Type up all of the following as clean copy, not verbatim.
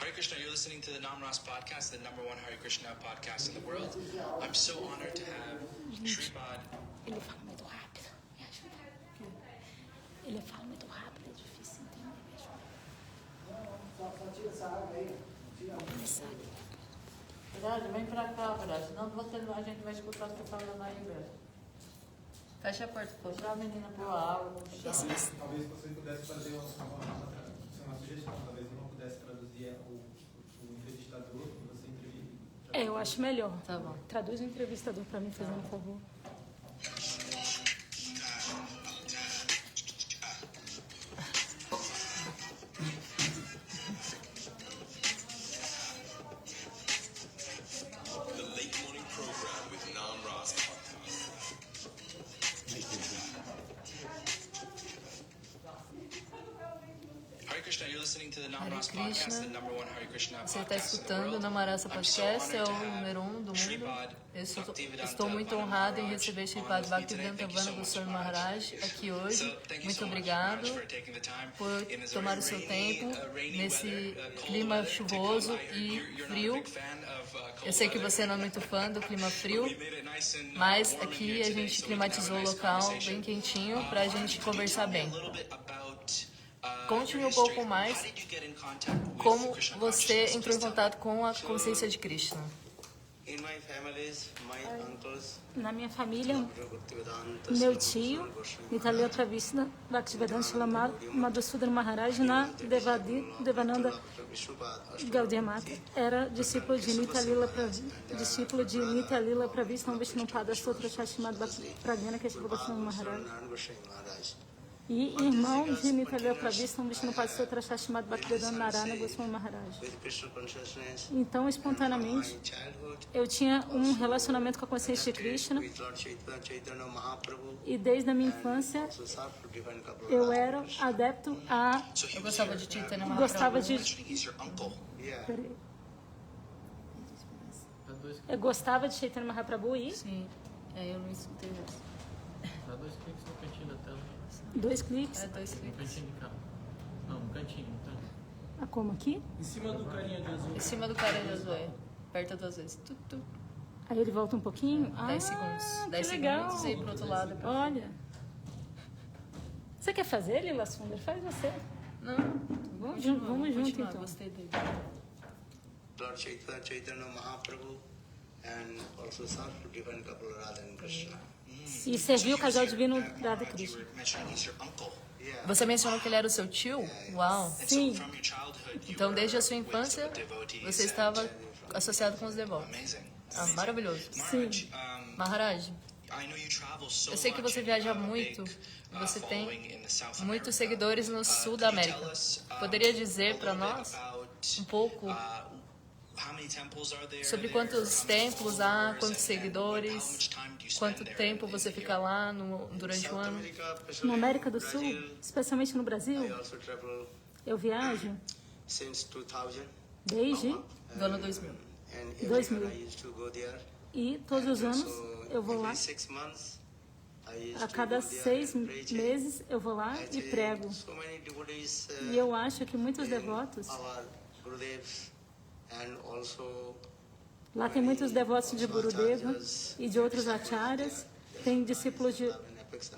Hare Krishna, you're listening to the Nam Ras podcast, the #1 Hare Krishna podcast in the world. I'm so honored to have Shripad. Ele fala muito rápido, me ajuda. Ele fala muito rápido, é difícil entender, me ajuda. Só tira essa água aí. Ele sabe. Verdade, vem pra cá, verdade. Senão a gente vai escutar o que tá falando aí, velho. Fecha a porta, pô. Deixa a menina pôr a água. Talvez você pudesse fazer uma sugestão, talvez eu não pudesse traduzir o entrevistador que você entrevista. Eu acho melhor. Tá bom. Traduz o entrevistador pra mim, fazendo um favor. Você está escutando o Namarasa Podcast, é o número 1 do mundo. Eu estou muito honrado em receber Shripad Bhaktivedanta Goswami Maharaj aqui hoje. Muito obrigado por tomar o seu tempo nesse clima chuvoso e frio. Eu sei que você não é muito fã do clima frio, mas aqui a gente climatizou o local bem quentinho para a gente conversar bem. Conte-me um pouco mais como você entrou em contato com a consciência de Krishna. Na minha família, meu tio, Nitalila Pravishna Bhaktivedanta Shalamar Madhusudana Maharaj na Devananda Gaudiya Mata, era discípulo de Nitalila Pravishna Vishnupada Sutra Shashimad Pragyana Keshava Goswami Maharaj. E irmão de Nitalila Pravishna Vishnupada Sutra Shashimad Bhaktivedanta Narayana Goswami Maharaj. Então, espontaneamente, eu tinha um relacionamento com a consciência de Krishna e desde a minha infância eu era adepto a... Eu gostava de Chaitanya Mahaprabhu. Gostava de... Eu gostava de Chaitanya Mahaprabhu e... Sim, eu não escutei isso. Dá 2 cliques no cantinho da tela. 2 cliques? 2 No cliques. cantinho de cá. Não, no cantinho. Ah, como aqui? Em cima do carinha de azul. Em cima do cara de azul, aperta 2 vezes. Aí ele volta um pouquinho? 10 segundos. 10 que legal. segundos e ir pro outro lado. Olha. Você quer fazer, Lila Sundar? Faz você. Não, Vamos junto, então. Gostei dele. Lord Chaitanya Mahaprabhu and also served to divine couple Radha and Krishna. E serviu o casal divino Radha Krishna. Você mencionou que ele era o seu tio? Uau. Sim. Então, desde a sua infância, você estava associado com os devotos. Ah, maravilhoso. Sim. Maharaj, eu sei que você viaja muito e você tem muitos seguidores no sul da América. Poderia dizer para nós um pouco sobre quantos templos há, quantos seguidores, quanto tempo você fica lá durante o ano? Na América do Sul, especialmente no Brasil, eu viajo desde Do ano 2000. 2000. E todos os anos eu vou lá. A cada 6 meses eu vou lá e prego. E eu acho que muitos devotos... Lá tem muitos devotos de Gurudeva e de outros acharyas. Tem discípulos de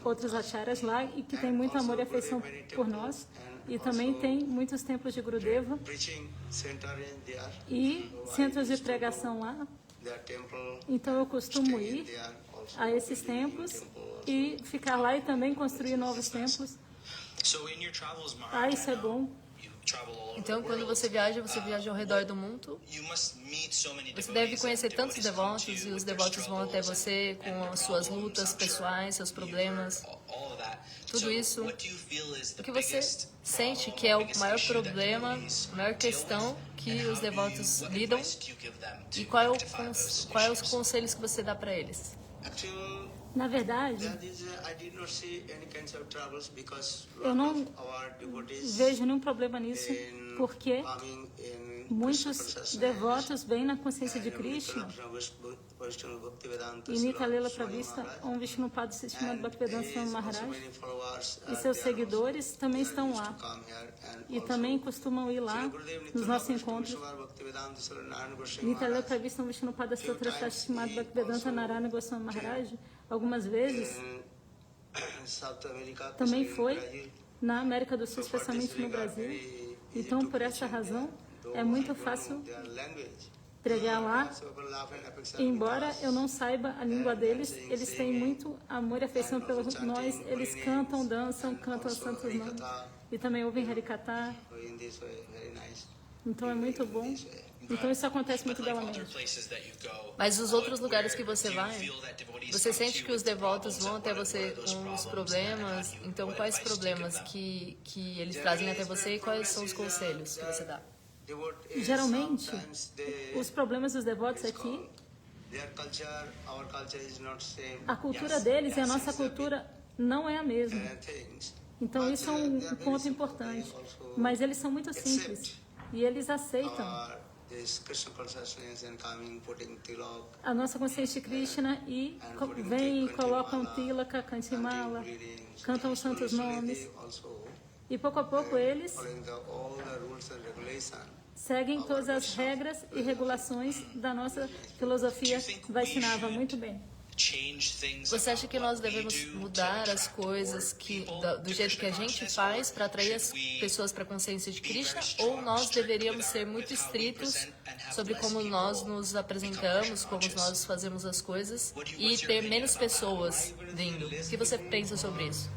outros acharyas lá e que tem muito amor e afeição por nós. E também tem muitos templos de Gurudeva e centros de pregação lá. Então eu costumo ir a esses templos e ficar lá e também construir novos templos. Ah, isso é bom. Então, quando você viaja ao redor do mundo. Você deve conhecer tantos devotos e os devotos vão até você com as suas lutas pessoais, seus problemas, tudo isso. O que você sente que é o maior problema, a maior questão que os devotos lidam e quais os conselhos que você dá para eles? Na verdade, eu não vejo nenhum problema nisso, porque Muitos devotos vêm na consciência de Krishna. E Nitya Leela Pravista, Om Vishnupada Srimad Bhaktivedanta Swami Maharaj, e seus seguidores também estão lá. E também costumam ir lá nos nossos encontros. Nitya Leela Pravista, Om Vishnupada Srimad Bhaktivedanta Narayana Goswami Maharaj, algumas vezes também foi na América do Sul, especialmente no Brasil. Então, por essa razão, é muito fácil pregar lá. Embora eu não saiba a língua deles, eles têm muito amor e afeição por nós. Eles cantam, dançam, cantam os santos nomes. E também ouvem Harikatha. Então, é muito bom. Então, isso acontece muito belamente. Mas os outros lugares que você vai, você sente que os devotos vão até você com os problemas? Então, quais problemas que eles trazem até você e quais são os conselhos que você dá? Geralmente, os problemas dos devotos aqui, a cultura deles e a nossa cultura não é a mesma. Então, isso é um ponto importante. Mas eles são muito simples e eles aceitam a nossa consciência de Krishna e vêm e colocam tilaka, kantimala, cantam os santos nomes. E pouco a pouco eles seguem todas as regras e regulações da nossa filosofia Vaishnava. Muito bem. Você acha que nós devemos mudar as coisas do jeito que a gente faz para atrair as pessoas para a consciência de Krishna? Ou nós deveríamos ser muito estritos sobre como nós nos apresentamos, como nós fazemos as coisas e ter menos pessoas vindo? O que você pensa sobre isso?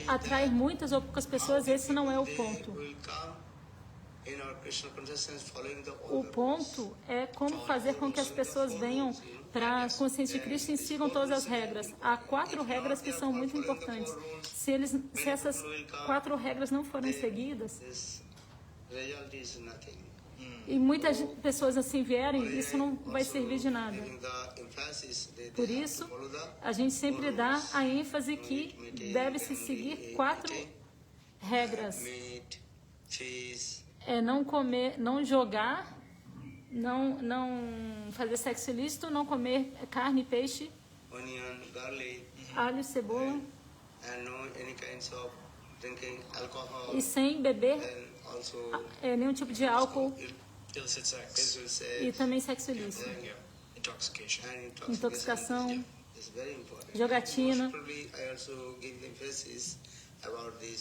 Atrair muitas ou poucas pessoas, esse não é o ponto. O ponto é como fazer com que as pessoas venham para a consciência de Krishna e sigam todas as regras. Há 4 regras que são muito importantes. Se essas 4 regras não forem seguidas, e muitas pessoas assim vierem, isso não vai servir de nada. Por isso, a gente sempre dá a ênfase que deve-se seguir 4 regras. É não comer, não jogar, não fazer sexo ilícito, não comer carne, peixe, alho, cebola, e sem beber nenhum tipo de álcool, e também sexo ilícito, intoxicação, jogatina.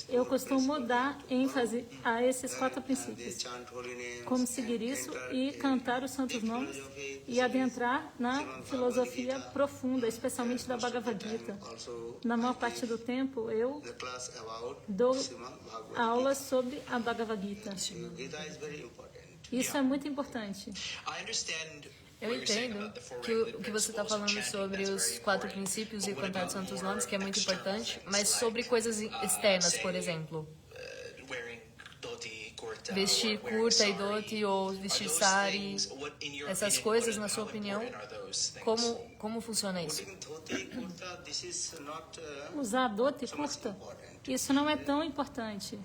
Eu costumo dar ênfase a esses 4 princípios. Como seguir isso e cantar os santos nomes e adentrar na filosofia profunda, especialmente da Bhagavad Gita. Na maior parte do tempo, eu dou aulas sobre a Bhagavad Gita. Isso é muito importante. Eu entendo que o que você está falando sobre os 4 princípios e o cantar de santos nomes, que é muito importante, mas sobre coisas externas, por exemplo, vestir kurta e dhoti ou vestir sari, essas coisas, na sua opinião, como funciona isso? Usar dhoti e kurta, isso não é tão importante,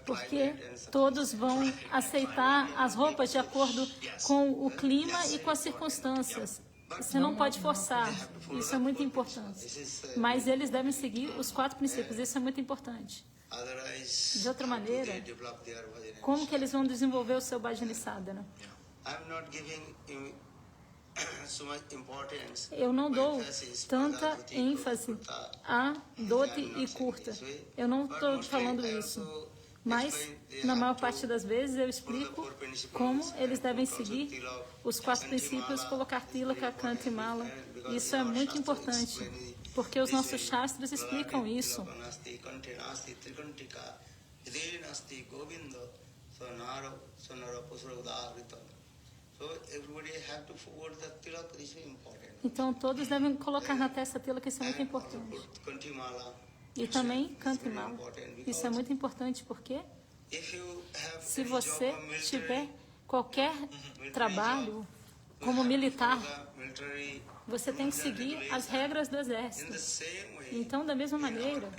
porque todos vão aceitar as roupas de acordo com o clima e com as circunstâncias. Você não pode forçar, isso é muito importante. Mas eles devem seguir os 4 princípios, isso é muito importante. De outra maneira, como que eles vão desenvolver o seu Bhajani Sadhana? Eu não dou tanta ênfase a dhoti e kurta. Eu não estou falando isso. Mas, na maior parte das vezes, eu explico como eles devem seguir os 4 princípios, colocar tilaka, kanta e mala. Isso é muito importante, porque os nossos shastras explicam isso. Então, todos devem colocar na testa tilaka, isso é muito importante. E também canta e mala. Isso é muito importante porque se você tiver qualquer trabalho como militar, você tem que seguir as regras do exército. Então, da mesma maneira,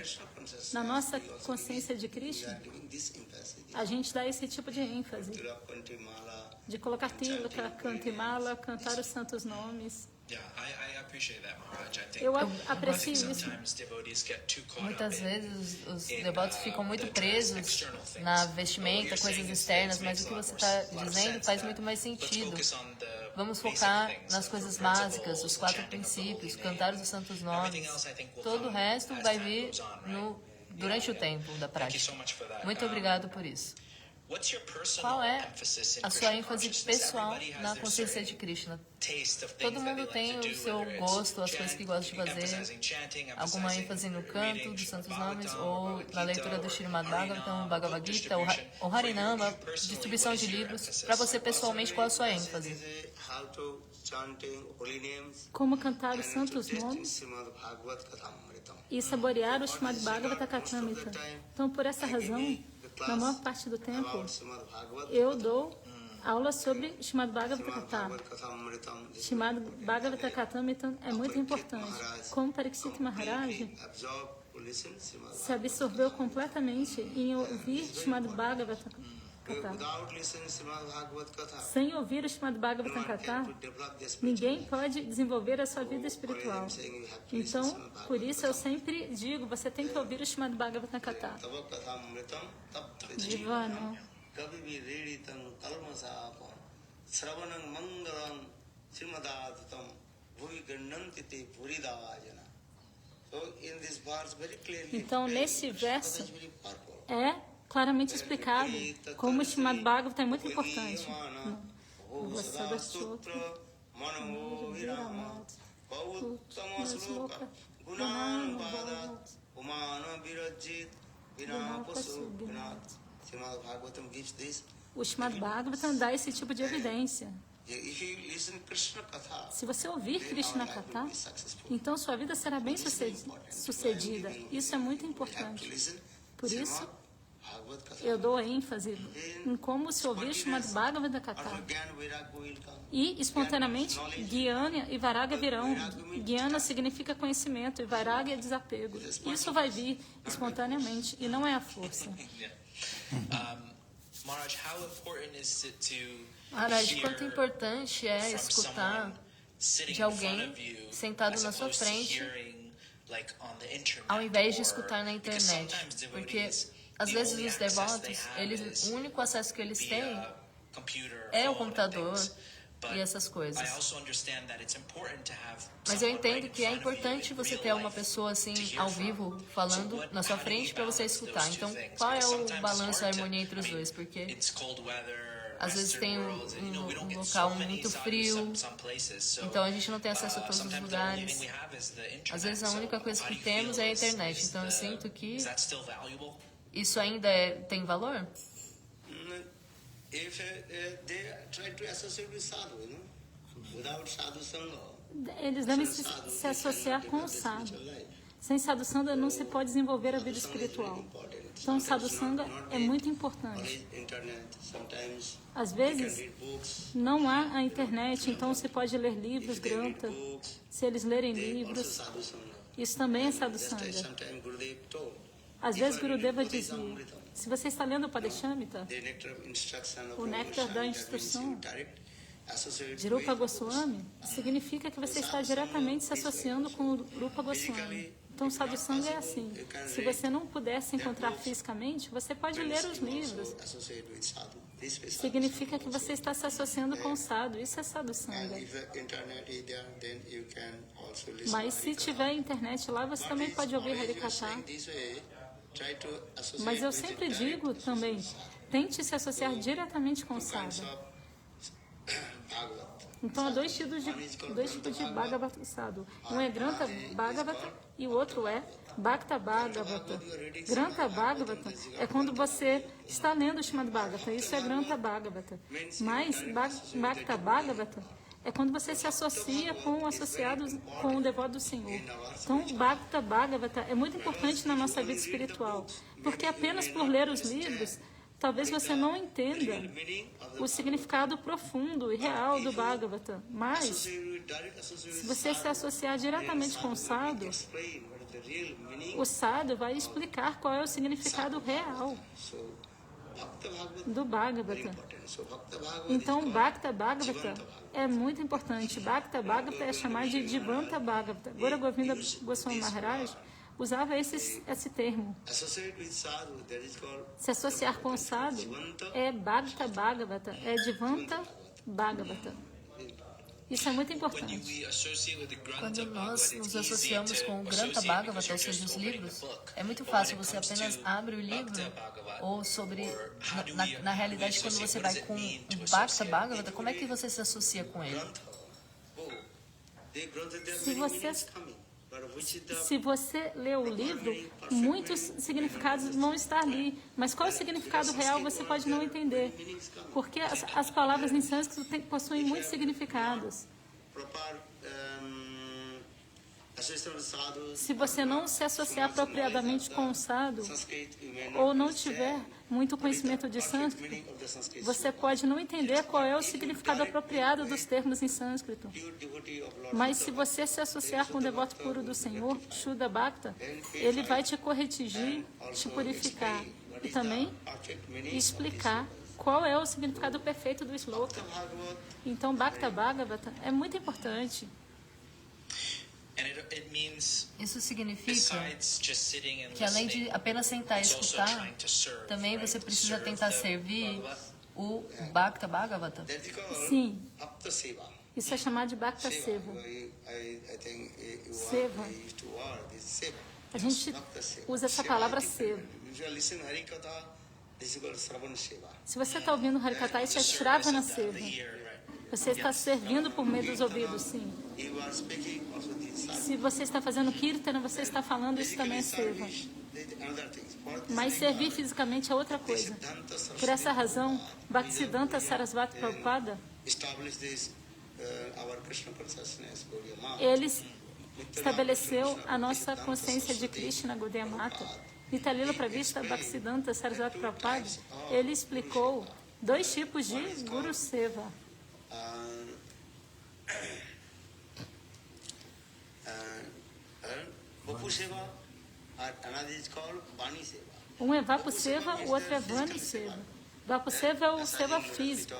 na nossa consciência de Krishna, a gente dá esse tipo de ênfase, de colocar tilaka, cantimala, cantar os santos nomes. Eu aprecio isso. Muitas vezes os devotos ficam muito presos na vestimenta, coisas externas, mas o que você está dizendo faz muito mais sentido. Vamos focar nas coisas básicas, os 4 princípios, cantar os santos nomes. Todo o resto vai vir durante o tempo da prática. Muito obrigado por isso. Qual é a sua ênfase pessoal na consciência de Krishna? Todo mundo tem o seu gosto, as coisas que gosta de fazer, alguma ênfase no canto dos santos nomes, ou na leitura do Srimad Bhagavatam, Bhagavad Gita, ou Harinama, distribuição de livros. Para você, pessoalmente, qual é a sua ênfase? Como cantar os santos nomes e saborear o Srimad Bhagavata Kathamrita. Então, por essa razão, na maior parte do tempo, eu dou aula sobre Srimad Bhagavata Katha. Srimad Bhagavata Kathamrita é muito importante. Como Parikshit Maharaj se absorveu completamente em ouvir Srimad Bhagavata Katha. Sem ouvir o Srimad Bhagavata Katha, ninguém pode desenvolver a sua vida espiritual. Então, por isso eu sempre digo, você tem que ouvir o Srimad Bhagavata Katha. Divano. Então, nesse verso, é claramente explicado como o Srimad Bhagavata é muito importante. O Srimad Bhagavatam dá esse tipo de evidência. Se você ouvir Krishna Katha, então sua vida será bem sucedida. Isso é muito importante. Por isso, eu dou ênfase em como se ouvir Srimad Bhagavata Katha. E, espontaneamente, Jnana e Vairagya virão. Jnana significa conhecimento e Vairagya é desapego. Isso vai vir espontaneamente e não é a força. Maharaj, quanto importante é escutar de alguém sentado na sua frente ao invés de escutar na internet. Porque às vezes os devotos, o único acesso que eles têm é o computador e essas coisas. Mas eu entendo que é importante você ter uma pessoa assim, ao vivo, falando na sua frente para você escutar. Então, qual é o balanço, a harmonia entre os dois? Porque às vezes tem um local muito frio, então a gente não tem acesso a todos os lugares. Às vezes a única coisa que temos é a internet. Então eu sinto que isso ainda tem valor? Eles devem se associar com o sadhu. Sem sadhu-sanga não se pode desenvolver a vida espiritual. Então, o sadhu-sanga é muito importante. Às vezes, não há a internet, então se pode ler livros, granta. Se eles lerem livros, isso também é sadhu-sanga. Às vezes, Gurudeva dizia, se você está lendo o Padeshamita, o néctar da instrução de Rupa Goswami, significa que você está diretamente se associando com o Rupa Goswami. Então, sadhu-sanga é assim. Se você não puder se encontrar fisicamente, você pode ler os livros. Significa que você está se associando com o sadhu. Isso é sadhu-sanga. Mas se tiver internet lá, você também pode ouvir Harikatha. Mas eu sempre digo também, tente se associar diretamente com o sadhu. Então, há dois tipos de Bhagavata sadhu. Um é Grantha Bhagavata e o outro é Bhakta Bhagavata. Grantha Bhagavata é quando você está lendo o Srimad Bhagavata. Isso é Grantha Bhagavata. Mas Bhakta Bhagavata é quando você se associa com associados com o devoto do Senhor. Então, Bhakta Bhagavata é muito importante na nossa vida espiritual. Porque apenas por ler os livros, Talvez você não entenda o significado profundo e real do Bhagavata, mas se você se associar diretamente com o sadhu, o sadhu vai explicar qual é o significado real do Bhagavata. Então, Bhakta Bhagavata é muito importante. Bhakta Bhagavata é chamado de Jivanta Bhagavata. Gaura Govinda Goswami Maharaj usava esse termo. Se associar com o sadhu é Bhakta Bhagavata, é Jivanta Bhagavata. Isso é muito importante. Quando nós nos associamos com o Grantha Bhagavata, ou seja, os livros, é muito fácil, você apenas abre o livro, ou sobre, na realidade, quando você vai com o Bhakta Bhagavata, como é que você se associa com ele? Se você lê o livro, muitos significados vão estar ali, mas qual é o significado real você pode não entender, porque as palavras em sânscrito possuem muitos significados. Se você não se associar apropriadamente com o sadhu, ou não tiver muito conhecimento de sânscrito, você pode não entender qual é o significado apropriado dos termos em sânscrito. Mas se você se associar com o devoto puro do Senhor, Shuddha Bhakta, ele vai te corrigir, te purificar e também explicar qual é o significado perfeito do sloka. Então, Bhakta Bhagavata é muito importante. Isso significa que, além de apenas sentar e escutar, também você precisa tentar servir o Bhakta Bhagavata. Sim. Isso é chamado de Bhakta Seva. Seva. A gente usa essa palavra Seva. Se você está ouvindo Harikata, isso é Shravana Seva. Você está servindo por meio dos ouvidos, sim. Se você está fazendo Kirtana, você está falando, isso também é Seva. Mas servir fisicamente é outra coisa. Por essa razão, Bhaktisiddhanta Sarasvati Prabhupada, ele estabeleceu a nossa consciência de Krishna Gaudiya Mata. Nitalila Pravishta Bhaktisiddhanta Sarasvati Prabhupada, ele explicou 2 tipos de Guru Seva. Um é Vapu Seva, o outro é Vani Seva. Vapu Seva é o Seva físico.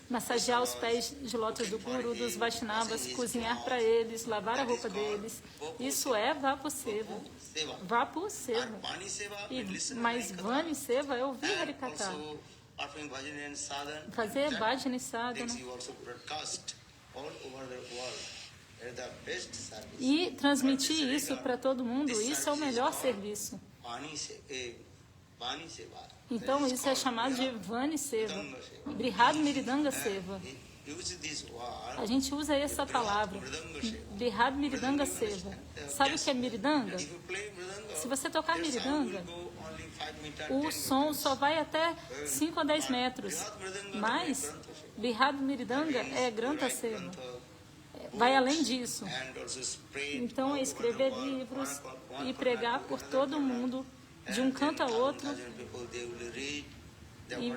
Massagear os pés de lótus do Guru, dos Vaishnavas, cozinhar para eles, lavar a roupa deles. Isso é Vapu Seva. Vapu Seva. Mas Vani Seva é ouvir Harikata. Fazer bhajana e sadhana. E transmitir isso para todo mundo, isso é o melhor serviço. Então, isso é chamado de Vani Seva, Brihad Miridanga Seva. A gente usa essa palavra, Brihad Miridanga Seva. Sabe o que é Miridanga? Se você tocar Miridanga, o som só vai até 5 a 10 metros. Mas, Brihad Miridanga é Grantha Seva. Vai além disso. Então, é escrever livros e pregar por todo mundo, de um canto a outro. E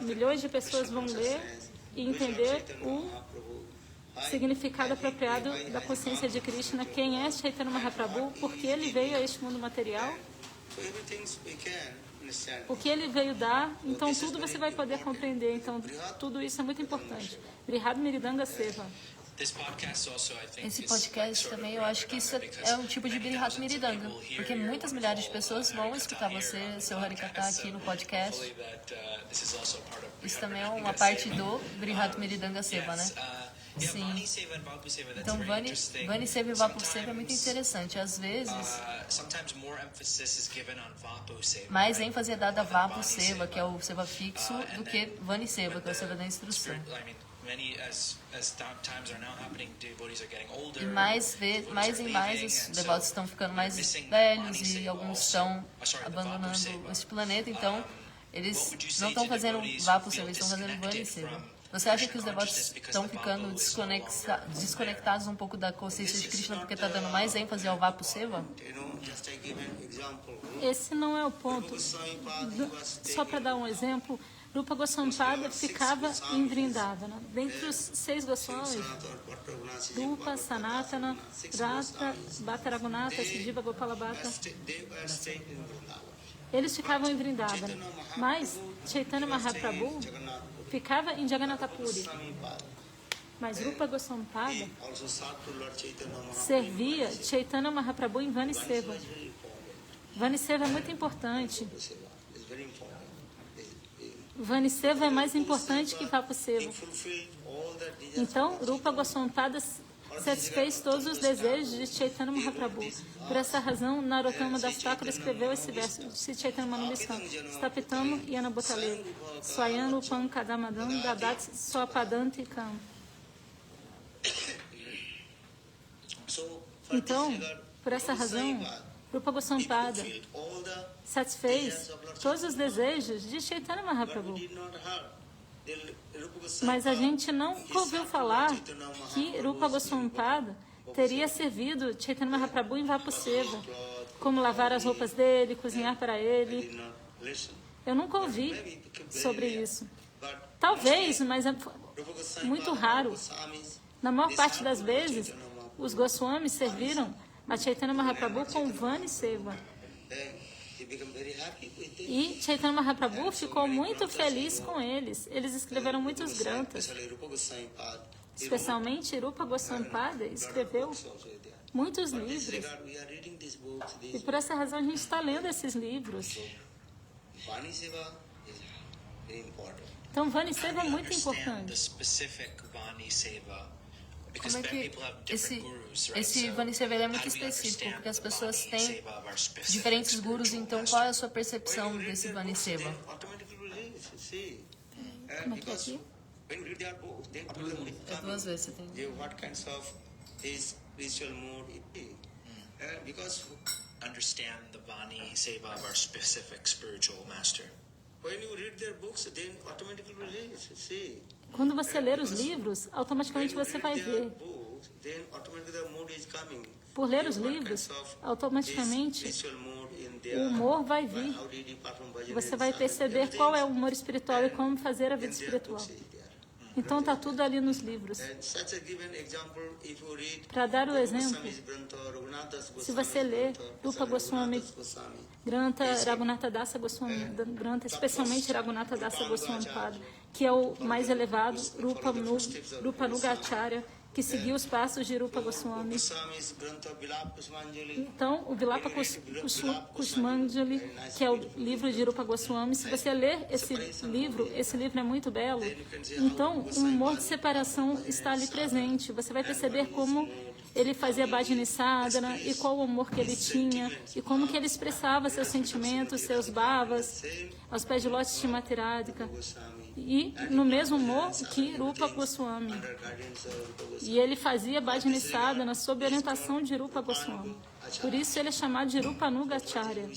milhões de pessoas vão ler e entender o significado apropriado da consciência de Krishna, quem é Chaitanya Mahaprabhu, por que ele veio a este mundo material, o que ele veio dar. Então, tudo você vai poder compreender. Então, tudo isso é muito importante. Brihad Miridanga Seva. Esse podcast também, eu acho que isso é um tipo de Brihad Miridanga, porque muitas milhares de pessoas vão escutar você, seu Harikata, aqui no podcast. Isso também é uma parte do Brihad Miridanga Seva, né? Sim. Então, Vani Seva e Vapu Seva é muito interessante. Às vezes, mais ênfase é dada a Vapu Seva, que é o Seva fixo, do que Vani Seva, que é o Seva da instrução. E mais e mais os devotos estão ficando mais velhos e alguns estão abandonando este planeta, então eles não estão fazendo Vapu Seva, eles estão fazendo Vani Seva. Você acha que os devotos estão ficando desconectados um pouco da consciência de Krishna porque está dando mais ênfase ao Vapu Seva? Just I give an example. Esse não é o ponto. Só para dar um exemplo, Rupa Goswami ficava em Vrindavana. Dentre os 6 Goswamis, Rupa, Sanatana, Rata, Bhatta Raghunatha, Siddhiva Gopala Bhatta, eles ficavam em Vrindavana. Mas Chaitanya Mahaprabhu ficava em Jagannath Puri. Mas Rupa Goswami servia Chaitanya Mahaprabhu em Vani Seva. Vani Seva é muito importante. Vani Seva é mais importante que Vapu Seva. Então, Rupa Goswami satisfez todos os desejos de Chaitanya Mahaprabhu. Por essa razão, Narottama Das Thakura escreveu esse verso de Chaitanya Manubhistam: Stapitamo Yana Bhutale, Swayam Rupam Kadamadam Dadat Swapadanti Kam. Então, por essa razão, Rupa Goswami satisfez todos os desejos de Chaitanya Mahaprabhu. Mas a gente nunca ouviu falar que Rupa Goswami teria servido Chaitanya Mahaprabhu em Vapu Seva, como lavar as roupas dele, cozinhar para ele. Eu nunca ouvi sobre isso. Talvez, mas é muito raro. Na maior parte das vezes, os Goswamis serviram a Chaitanya Mahaprabhu com Vani Seva. E Chaitanya Mahaprabhu ficou muito feliz com eles. Eles escreveram muitos granthas. Especialmente Rupa Goswami escreveu muitos livros. E por essa razão a gente está lendo esses livros. Então Vani Seva é muito importante. Como é que esse Vani Seva é muito específico, porque as pessoas têm diferentes gurus, então qual é a sua percepção desse Vani Seva? Como é que é aqui? É 2 vezes, você tem. What kinds of his spiritual mood it is. Because Understand the Vani Seva of our specific spiritual master. when you read their books, then automatically release. See. Quando você ler os livros, automaticamente você vai ver. Then automatically the mood is coming. Por ler os livros, automaticamente o humor vai vir. Você vai perceber qual é o humor espiritual e como fazer a vida espiritual. Então está tudo ali nos livros. Para dar o exemplo, se você ler Rupa Goswami Grantha, Raghunatha Dasa Goswami Grantha, especialmente Raghunatha Dasa Goswami Pada, que é o mais elevado, Rupa Nugacharya, que seguiu os passos de Rupa Goswami. Então, o Vilapa Kusumanjali, que é o livro de Rupa Goswami, se você ler esse livro é muito belo. Então, um humor de separação está ali presente. Você vai perceber como ele fazia bhajani sadhana e qual o amor que ele tinha e como que ele expressava seus sentimentos, seus bhavas, aos pés de Lotus Shrimati Radhika. E no mesmo humor que Rupa Goswami. E ele fazia bhajani sadhana sob orientação de Rupa Goswami. Por isso ele é chamado de Rupa Nugacharya.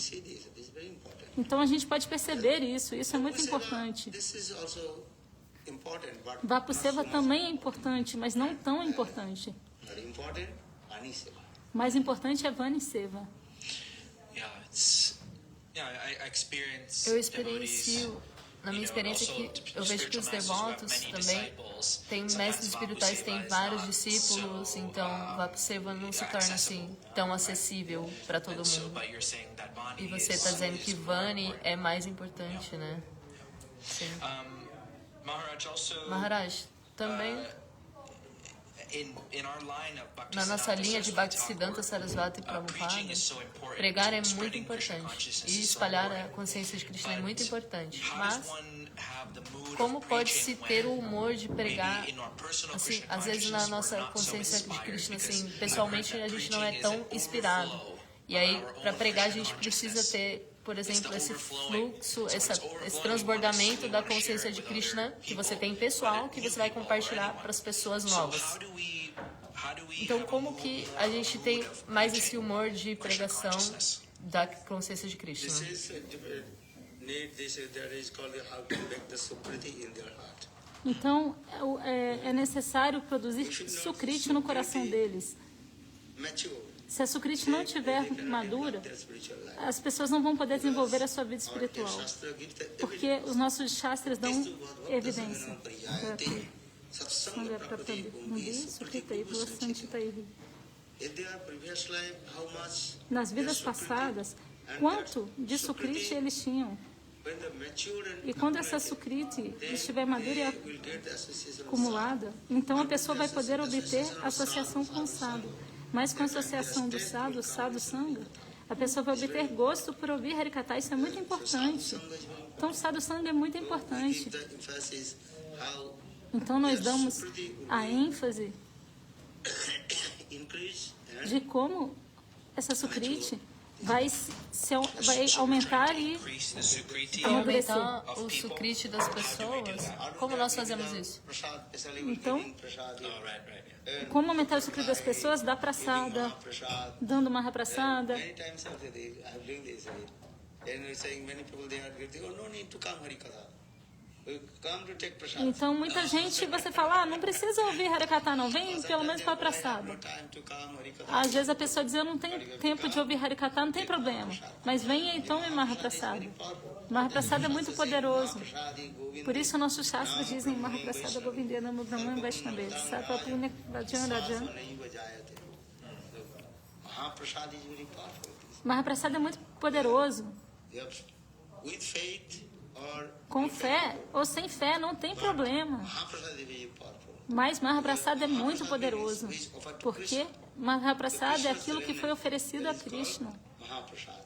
Então a gente pode perceber isso é muito importante. Vapu Seva também é importante, mas não tão importante. Mais importante é Vani Seva. Eu experiencio, na minha experiência, que eu vejo que os devotos também têm mestres espirituais, têm vários discípulos, então Vapu Seva não se torna assim tão acessível para todo mundo. E você está dizendo que Vani é mais importante, né? Sim. Maharaj, também na nossa linha de Bhaktisiddhanta Sarasvati Prabhupada, pregar é muito importante e espalhar a consciência de Krishna é muito importante. Mas como pode-se ter o humor de pregar, assim, às vezes na nossa consciência de Krishna, assim, pessoalmente a gente não é tão inspirado. E aí, para pregar, a gente precisa ter, por exemplo, esse fluxo, esse transbordamento da consciência de Krishna que você tem pessoal, que você vai compartilhar para as pessoas novas. Então, como que a gente tem mais esse humor de pregação da consciência de Krishna? Então, é necessário produzir sukriti no coração deles. mature, Se a sukriti não estiver madura, their spiritual life. as pessoas não vão poder desenvolver a sua vida Our espiritual. Shastra gives the Porque evidence. os nossos shastras dão Testu bhagavad evidência. prayayate, satsanga prapati bhungi sukriti bhusantitaihi. In their previous life, how much Nas their vidas sukriti, passadas, and quanto that de sukriti sukriti, eles tinham? when the mature and E quando essa accumulated, sukriti then estiver madura e they will get the association of acumulada, então a pessoa vai poder obter associação com o sadhu. Mas com a associação do sadhu, sadhu sangha, a pessoa vai obter gosto por ouvir Harikatha. Isso é muito importante. Então, o sadhu sangha é muito importante. give the emphasis how Então, nós damos a ênfase increase and de como essa sukriti vai aumentar e Increase the sukriti amadurecer. Aumentar o sukriti das pessoas. Como nós fazemos isso? prasad, especially Então, giving prasad, Oh, right, yeah. como aumentar o sukriti das pessoas? Dá prasada, prasad. dando mahaprasada. Many times also they are doing this, right? And we're saying many people they are getting, oh, no need to come Harikatha. We come to take prasad. Então, muita gente, você fala, não precisa ouvir Harikatha, não. Vem pelo menos para a prasada. No time to come Harikatha. Às vezes a pessoa diz, eu não tenho tempo de ouvir Harikatha, não tem problema. Mas venha e tome Mahaprasada. Mahaprasada é muito poderoso. Prasadi, Govinda. Por isso nossos shastras dizem Mahaprasada Govinda Namo Brahman Vaishnave Sarvapurna Vajan Rajan. Mahaprasad is very powerful. Mahaprasada é muito poderoso. You have- With faith or Com fé ou sem fé, não tem problema. Mahaprasad is very powerful. Mas Mahaprasada é muito poderoso. Porque Mahaprasada é aquilo que foi oferecido a Krishna. Mahaprasad.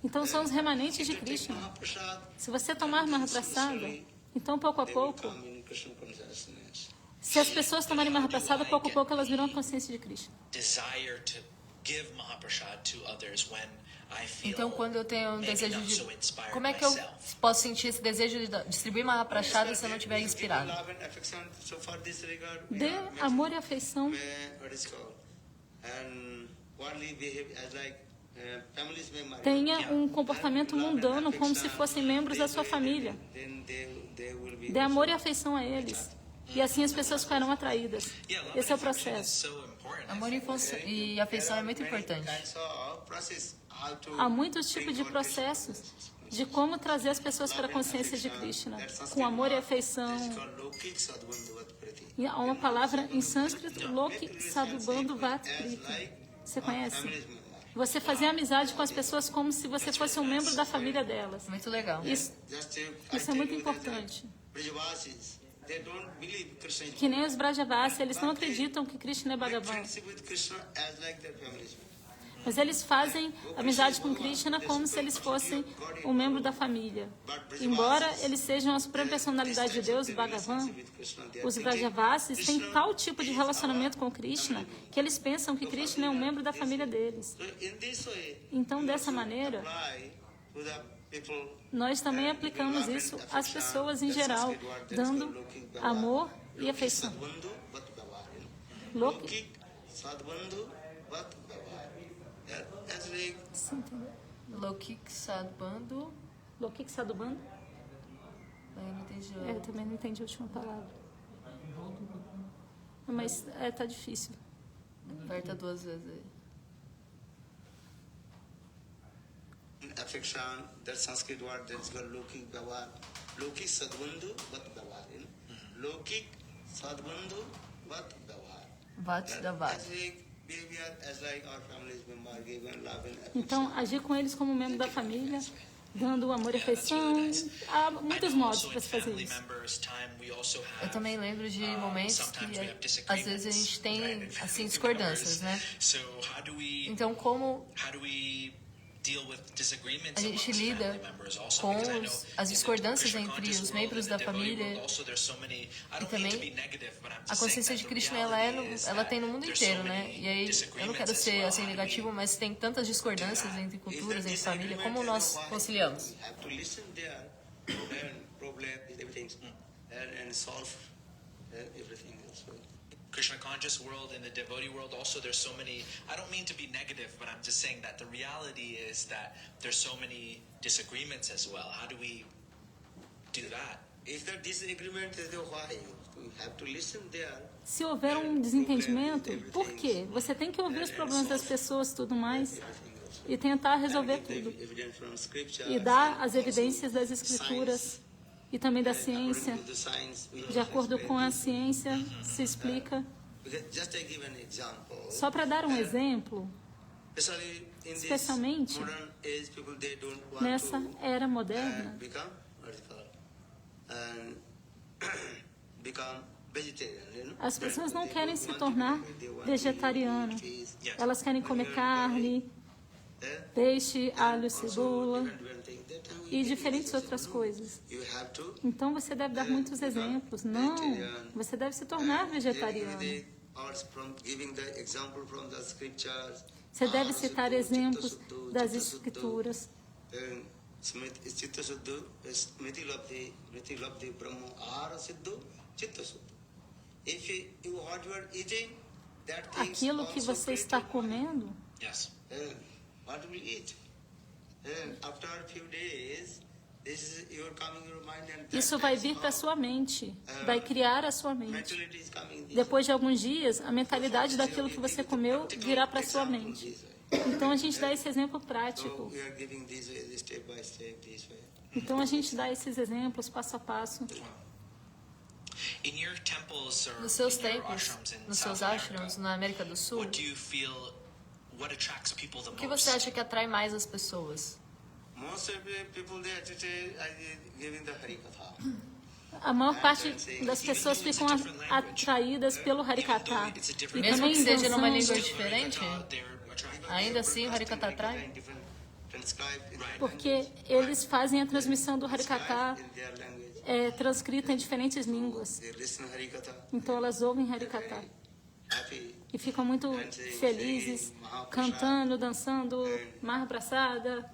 Então são os remanentes de Take Krishna. Mahaprasad, Se você tomar Mahaprasada, então pouco a they will pouco, come in Krishna consciousness. se as pessoas tomarem Mahaprasada, pouco a pouco elas virão a consciência de Krishna. Desire to give Mahaprasad to others when I feel Então, quando eu tenho um maybe desejo not de... so inspired Como é que eu myself. posso sentir esse desejo de distribuir Mahaprasada se eu não estiver inspirado? Love and affection, so for this regard, we Dê are making, amor e afeição. what is called, and worldly behave as like families member. Tenha um comportamento mundano como se fossem membros da sua família. Then they will be Dê amor e afeição a eles. E assim as pessoas ficarão atraídas. Yeah, love Esse é o and affection is processo. so important. Amor e afeição é muito importante. kinds of process how to Há muitos tipos de processos de como trazer as pessoas para a consciência de Krishna, com amor e afeição. It's called Lokik Sadbandhuvat Priti. E há uma palavra em sânscrito, Loki Sadhubandhu Vat Priti. Você conhece? Families member. Você fazer amizade com as pessoas como se você fosse um membro da família delas. Muito legal. Isso Just é muito importante. Brajavasis, they don't believe Krishna is Que nem os Brajavasi, eles não acreditam que Krishna é Bhagavan. friendship with Krishna as like their families member. Mas eles fazem amizade com Krishna como se eles fossem um membro da família. Embora eles sejam a suprema personalidade de Deus, o Bhagavan, os Brajavasis têm tal tipo de relacionamento com Krishna que eles pensam que Krishna é um membro da família deles. So in this way, Então, dessa maneira, apply to the people nós também aplicamos isso às pessoas em geral, dando amor e afeição. Sadbandhu Vat Bhavar. Loki, Lokik Sadbandhu Vat Bhavar. As like Sim, entendeu? Lokik Sadbandhu. Loki Sadhubandhu? Eu não entendi. Eu também não entendi a última palavra. Mas tá difícil. Aperta duas vezes aí. affection, that Sanskrit word that is called Lokik Bhavar. Lokik Sadbandhu Vat Bhavar. Lokik Sadbandhu Vat Bhavar. Vat da Vat. As like behavior, as like our families member given love and affection. Então, agir com eles como membro da família, dando amor e afeição. Há muitos modos para se fazer isso. Eu também lembro de momentos que às vezes a gente tem assim discordâncias, né? Então, como a gente lida com as discordâncias entre os membros da família e também a consciência de Krishna ela tem no mundo inteiro, né? E aí eu não quero ser assim negativo, mas tem tantas discordâncias entre culturas, entre família, como nós conciliamos? Have to listen there and problem everything and solve everything else. Krishna conscious world and the devotee world also there's so many, I don't mean to be negative, but I'm just saying that the reality is that there's so many disagreements as well. How do we do that? If the disagreement is there, why? You have to listen there. Se houver um desentendimento, por quê? Você tem que ouvir os problemas das pessoas e tudo mais e tentar resolver tudo. Evidence from scripture. E dar as evidências das escrituras e também da ciência. According to the science, we De acordo com a ciência, se explica. just I give an example. Só para dar um exemplo, especialmente nessa era moderna, as pessoas não querem se tornar vegetarianas. Elas querem comer carne, peixe, alho, cebola e diferentes outras coisas. Então você deve dar muitos exemplos. Não, você deve se tornar vegetariano. Você deve citar exemplos das escrituras. Aquilo que você está comendo, Yes. what we eat. And after a few days, this is your coming your mind and isso vai vir para a sua mente, vai criar a sua mente. mentality is coming this Depois de alguns dias, a mentalidade daquilo que você comeu virá para a sua mente. Então a gente dá esse exemplo So prático. we are giving this way, step by step, this way. Então a gente dá esses exemplos passo a passo. In your temples or Nos seus in your templos, ashrams in nos South seus America, ashrams na América do Sul, what do you feel? What attracts people the o que most? você acha que atrai mais as pessoas? Most of the people there today are giving the Harikatha. A maior parte das pessoas ficam atraídas pelo Harikata. E Mesmo também que seja numa língua dançando, diferente, ainda assim o Harikata atrai? porque eles fazem a transmissão do Harikata transcrita em diferentes línguas. Então elas ouvem Harikata e ficam muito felizes, cantando, dançando, mar abraçada.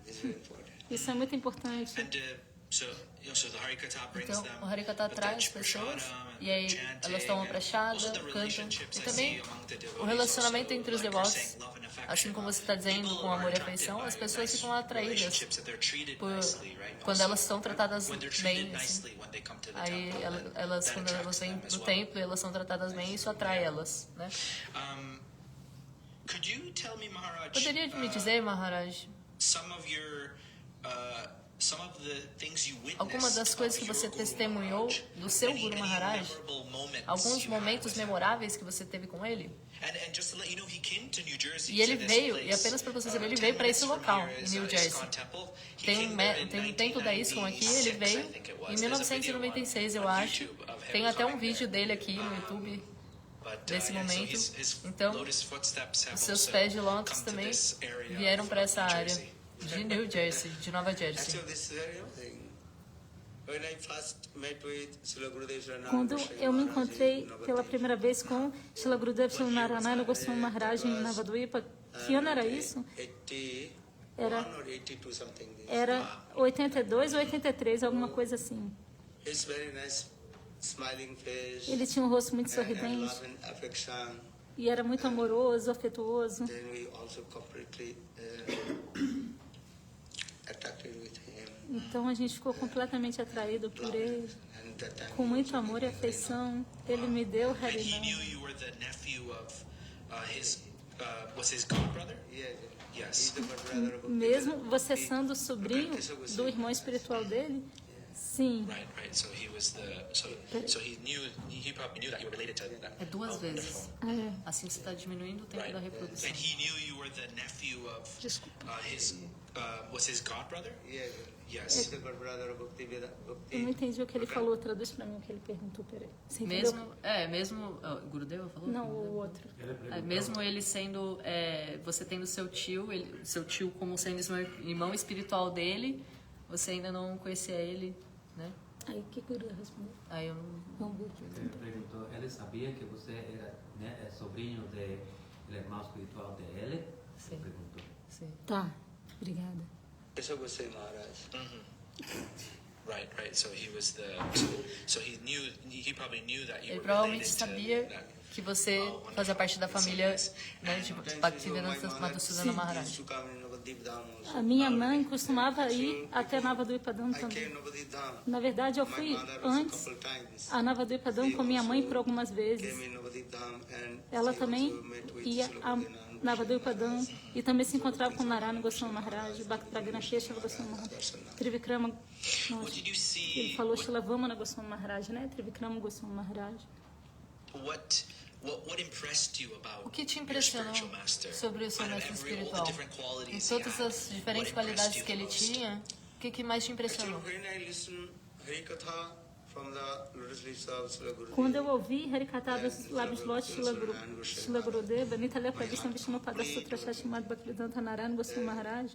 Isso é muito importante. So the Harikata brings Então, them o Harikata atrai as pessoas, e aí elas tomam prachada, cantam. E também o relacionamento entre os devotos, assim como você está dizendo, com amor e afeição, as pessoas ficam atraídas quando elas são tratadas bem. Assim. Aí elas, quando elas vêm no templo, elas são tratadas bem, isso atrai elas. Né? Could you tell me, Maharaj, Poderia me dizer, Maharaj, alguma das coisas que você testemunhou do seu Guru Maharaj? Alguns momentos memoráveis que você teve com ele? E ele veio, e apenas para você saber, ele veio para esse local, em New Jersey. Tem um templo da ISKCON aqui, ele veio em 1996, eu acho. Tem até um vídeo dele aqui no YouTube, desse momento. Então, os seus pés de lótus também vieram para essa área de New Jersey, de Nova Jersey. Quando eu me encontrei pela primeira vez com Srila Gurudev Srila Narayana Goswami Maharaj em Navadvipa, que ano era isso? Era 82 ou 83, alguma coisa assim. Ele tinha um rosto muito sorridente e era muito amoroso, afetuoso. Então a gente ficou completamente atraído por ele, com muito amor e afeição. Ele me deu Harinam. Mesmo você sendo sobrinho do irmão espiritual dele, sim. É duas vezes. Assim você está diminuindo o tempo da reprodução. Desculpa. Was his god brother? Yes. Eu não entendi o que ele falou. Traduz para mim o que ele perguntou. Peraí. Você entendeu? Mesmo Gurudeva falou? Não, o outro. Mesmo ele sendo, você tendo seu tio como sendo irmão espiritual dele, você ainda não conhecia ele, né? Aí o que Guru respondeu? Aí eu não... Ele perguntou, ele sabia que você era, né, sobrinho do irmão espiritual dele? Sim. Perguntou. Sim. Tá, obrigada. Right. So he was the. So he probably knew that you Ele were provavelmente related to sabia that. que você fazia parte da família, né, de Bhaktivedanta Madhusudana Maharaj. A minha mãe costumava ir até Navadvipadam também. Na verdade, eu fui antes a Navadvipadam com minha mãe por algumas vezes. Ela também ia a Navadvipadam e também se encontrava com Narayana Goswami Maharaj, Bhakti-Pragana Keshava Goswami Maharaj, Trivikrama, ele falou Shilavamana Goswami Maharaj, né? Trivikrama Goswami Maharaj. O que te impressionou sobre o seu mestre espiritual? Em todas as diferentes qualidades que ele tinha, o que mais te impressionou? Quando eu ouvi Harikatha dos lábios de Lótus Shila Gurudeva, Nitalya Pravishna Vishnupada Sutra Shashimad Bhaktivedanta Narayana Goswami Maharaj,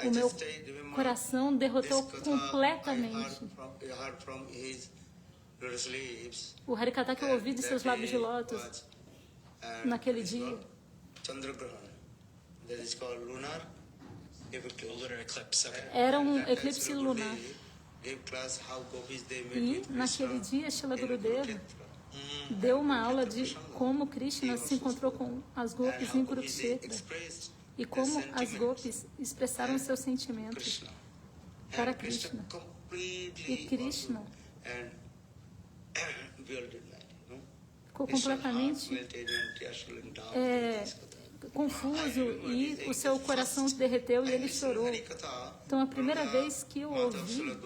o meu coração derrotou completamente. O Harikatha que eu ouvi de seus lábios de lótus naquele dia era um eclipse lunar. E naquele dia, Shila Gurudeva deu uma aula de como Krishna se encontrou com as gopis em Kurukshetra e como as gopis expressaram seus sentimentos para Krishna. E Krishna ficou completamente confuso e o seu coração se derreteu e ele chorou. Então, a primeira vez que eu ouvi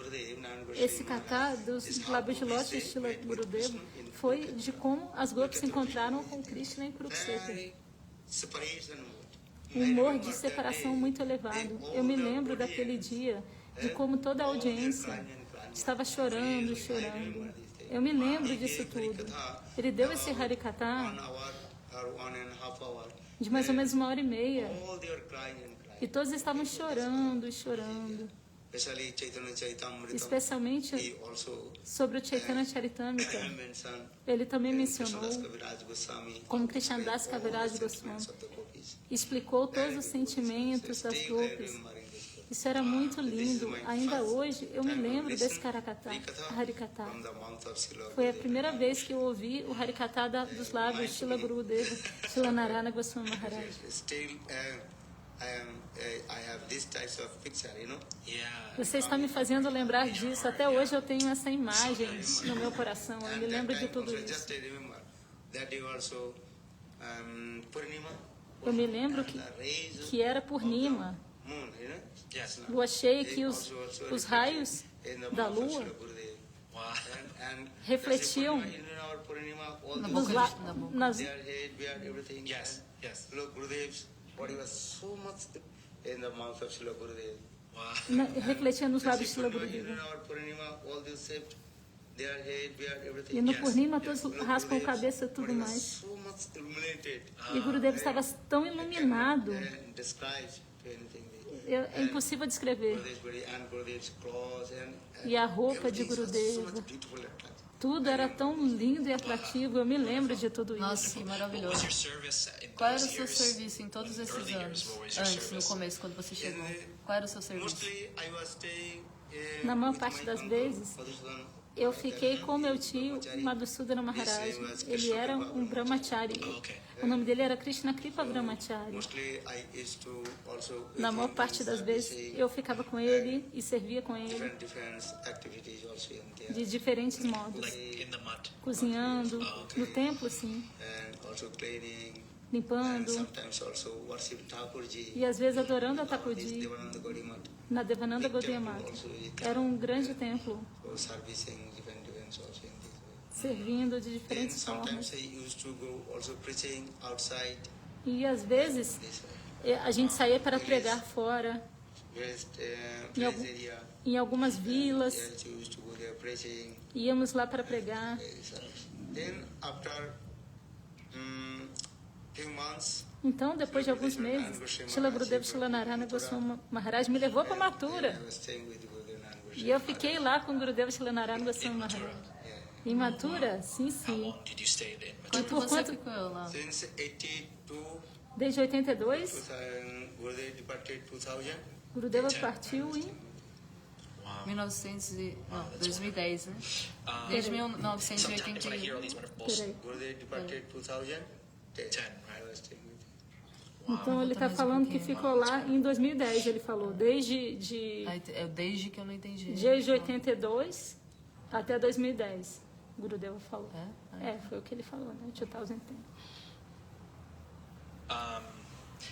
esse katha dos lábios de Lótus de Shila Gurudeva foi de como as gopis se encontraram com Krishna em Kurukshetra. Um humor de separação muito elevado. Eu me lembro daquele dia, de como toda a audiência estava chorando, chorando. Eu me lembro disso tudo. Ele deu esse Harikatha de mais ou menos 1h30. E todos estavam chorando e chorando. Especialmente sobre o Chaitanya Charitamrita. Ele também mencionou como Krishnadas Kaviraj Goswami explicou todos os sentimentos das gopis. Isso era muito lindo. Ainda hoje eu me lembro desse Harikatha. Foi a primeira vez que eu ouvi o Harikatha dos lábios de Shila Gurudeva, Shila Narayana Goswami Maharaj. Você está me fazendo lembrar disso. Até hoje eu tenho essa imagem no meu coração. Eu me lembro de tudo isso. Eu me lembro que era Purnima, lua cheia, que os raios da lua refletiam refletia nos lábios de Shila Gurudeva. E no Purnima todos raspam a cabeça e tudo mais. E Gurudeva estava tão iluminado. É impossível descrever. E a roupa de Gurudeva. Tudo era tão lindo e atrativo. Eu me lembro de tudo isso. Nossa, que maravilhoso. Qual era o seu serviço em todos esses anos? Antes, no começo, quando você chegou. Qual era o seu serviço? Na maior parte das vezes, eu fiquei com meu tio, Madhusudana Maharaj. Ele era um brahmachari. O nome dele era Krishna Kripa Brahmachari. Na maior parte das vezes, eu ficava com ele e servia com ele de diferentes modos. Cozinhando, no templo, sim. Limpando. E às vezes adorando a Thakurji na Devananda Gaudiya Mata. Era um grande templo. Servindo de diferentes formas. E às vezes a gente saía para pregar fora, em algumas vilas, íamos lá para pregar. Então, depois de alguns meses, Shila Gurudeva Shila Narayana Goswami Maharaj me levou para Mathura. E eu fiquei lá com Gurudeva Shila Narayana Goswami Maharaj. Em Mathura? Sim, sim. E por quanto ficou lá? Desde 82, Gurudeva partiu em 2010, né? Desde 1981. Peraí. Gurudev departed 2010. I was taking it. Então ele está mais um falando que pouquinho. ficou lá em 2010, ele falou, desde Desde que eu não entendi. 82 até 2010. Gurudeva falou. Foi o que ele falou, né? 2010.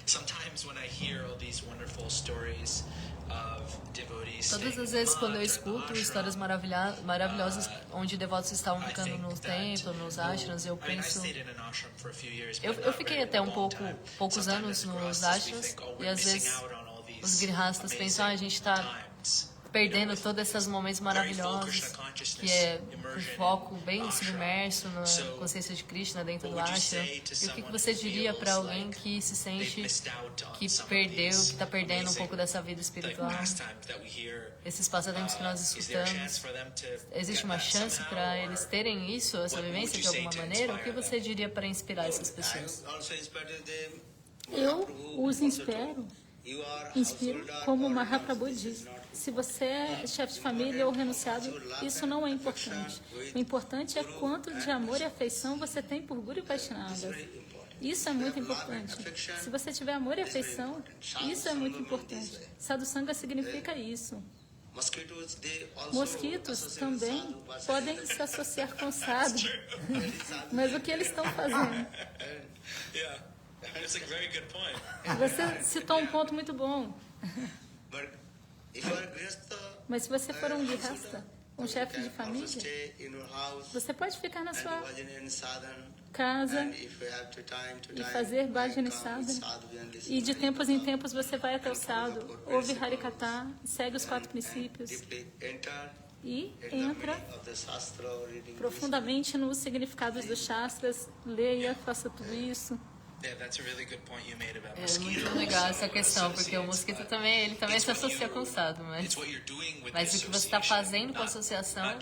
Sometimes when I hear all these wonderful stories of devotees Todas as vezes quando eu escuto histórias maravilhosas onde devotos estavam ficando no templo, nos ashrams, eu penso... Eu fiquei até poucos anos nos ashrams e às vezes os grihastas pensam, a gente está perdendo todos esses momentos maravilhosos, que é o foco bem submerso na consciência de Krishna dentro do ashram. E o que você diria para alguém que se sente que perdeu, que está perdendo um pouco dessa vida espiritual? Esses passatempos que nós escutamos, existe uma chance para eles terem isso, essa vivência de alguma maneira? O que você diria para inspirar essas pessoas? Eu os inspiro como Mahaprabhu diz. Se você é chefe de família ou renunciado, isso não é importante. O importante é quanto de amor e afeição você tem por Guru e Vaishnavas. Isso é muito importante. Se você tiver amor e afeição, isso é muito importante. Sadhusanga significa isso. Mosquitos também podem se associar com sadhu. Mas o que eles estão fazendo? Você citou um ponto muito bom. Mas se você for um grihasta, um chefe de família, você pode ficar na sua casa e fazer bhajana e sadhana. E de tempos em tempos você vai até o sadhu, ouve Harikatha, segue os 4 princípios e entra profundamente nos significados dos shastras, leia, faça tudo isso. É muito legal essa questão, porque o mosquito também, ele também se associa com o sadhu, mas o que você está fazendo com a associação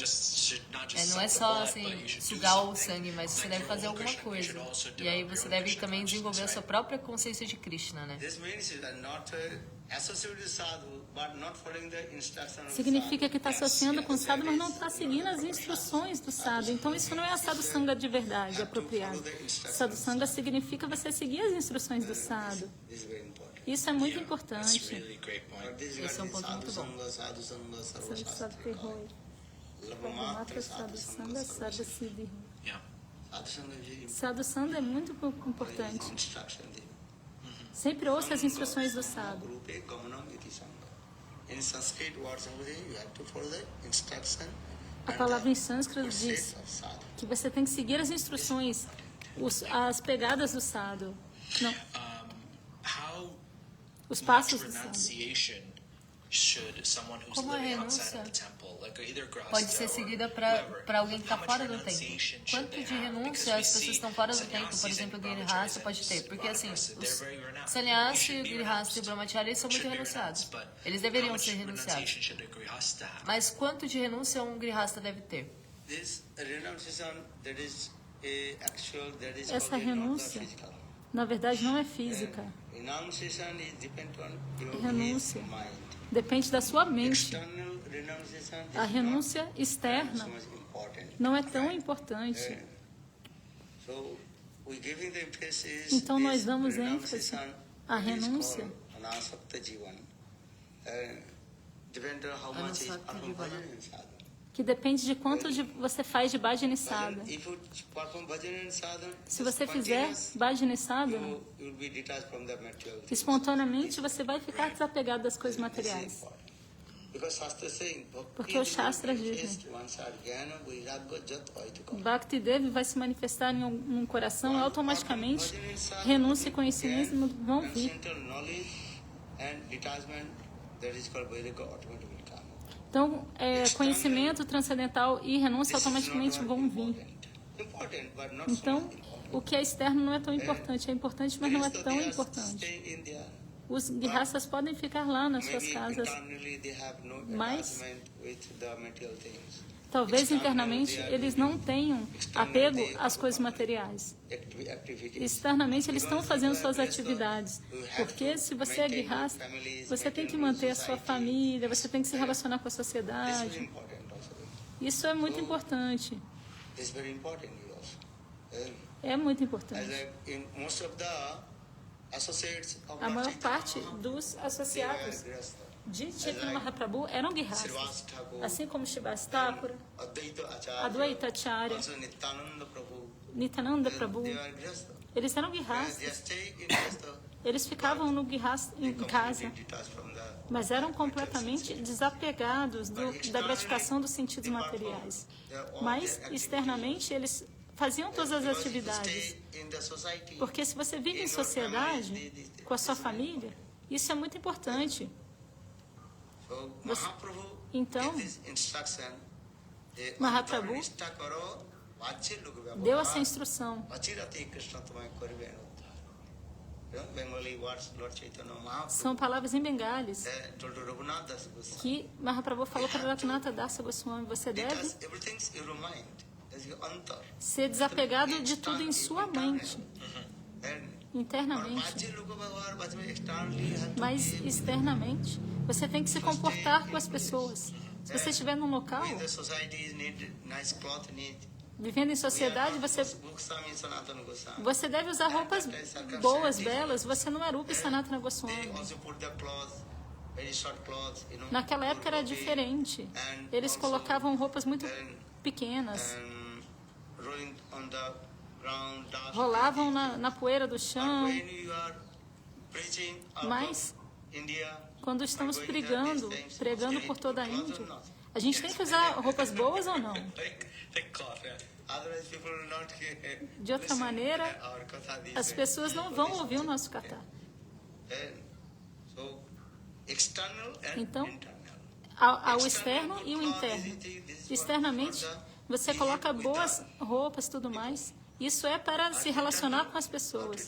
não é só assim, sugar o sangue, mas você deve fazer alguma coisa. E aí você deve também desenvolver a sua própria consciência de Krishna, né? Significa que está associando com o sadhu, mas não está seguindo as instruções do sadhu. Então isso não é a sadhusanga de verdade, apropriada. Sadhusanga significa você seguir as instruções do sadhu. Isso é muito importante. Esse é um ponto muito bom. Sadhusanga é muito importante. Sempre ouça as instruções do sadhu. A palavra em sânscrito diz que você tem que seguir as instruções, as pegadas do sadhu. Não. Os passos do sadhu. Como a renúncia pode ser seguida para alguém que está fora do templo? Quanto de renúncia as pessoas que estão fora do templo, por exemplo, o Girihasta pode ter? Porque assim, os Sannyasi, o Girihasta e o Brahmachari, eles são muito renunciados. Eles deveriam ser renunciados. Mas quanto de renúncia um Girihasta deve ter? Essa renúncia, na verdade, não é física. Renúncia depende da sua mente. A renúncia externa não é tão importante. Então nós damos ênfase à renúncia. Que depende de quanto você faz de bhajana e sadhana. Se você fizer bhajana e sadhana, espontaneamente você vai ficar desapegado das coisas materiais. Porque os shastras dizem, Bhakti Devi vai se manifestar em um coração e automaticamente renúncia e conhecimento vão vir. Então, conhecimento transcendental e renúncia automaticamente vão vir. Então, o que é externo não é tão importante. É importante, mas não é tão importante. Os grihastas podem ficar lá nas suas casas, mas Talvez internamente eles não tenham apego às coisas materiais. Externamente eles estão fazendo suas atividades. Porque se você é guirrasta, você tem que manter a sua família, você tem que se relacionar com a sociedade. Isso é muito importante. É muito importante. A maior parte dos associados de Chaitanya Mahaprabhu eram guirrastas, assim como Srivas Thakura, Advaita Acharya, Nityananda Prabhu. Eles eram guirrastas. Eles ficavam no em casa, mas eram completamente desapegados da gratificação dos sentidos materiais. Mas, externamente, eles faziam todas as atividades. Porque se você vive em sociedade, com a sua família, isso é muito importante. Então, Mahaprabhu deu essa instrução. São palavras em bengalis que Mahaprabhu falou para Raghunatha Dasa Goswami: você deve ser desapegado de tudo em sua mente, internamente. Mas externamente, você tem que se comportar com as pessoas. Se você estiver num local, vivendo em sociedade, você deve usar roupas boas, belas. Você não é Rupa Sanatana Goswami. Naquela época era diferente. Eles colocavam roupas muito pequenas. Rolavam na poeira do chão. Mas, quando estamos pregando por toda a Índia, a gente tem que usar roupas boas ou não? De outra maneira, as pessoas não vão ouvir o nosso katha. Então, ao externo e o interno. Externamente, você coloca boas roupas e tudo mais. Isso é para se relacionar com as pessoas.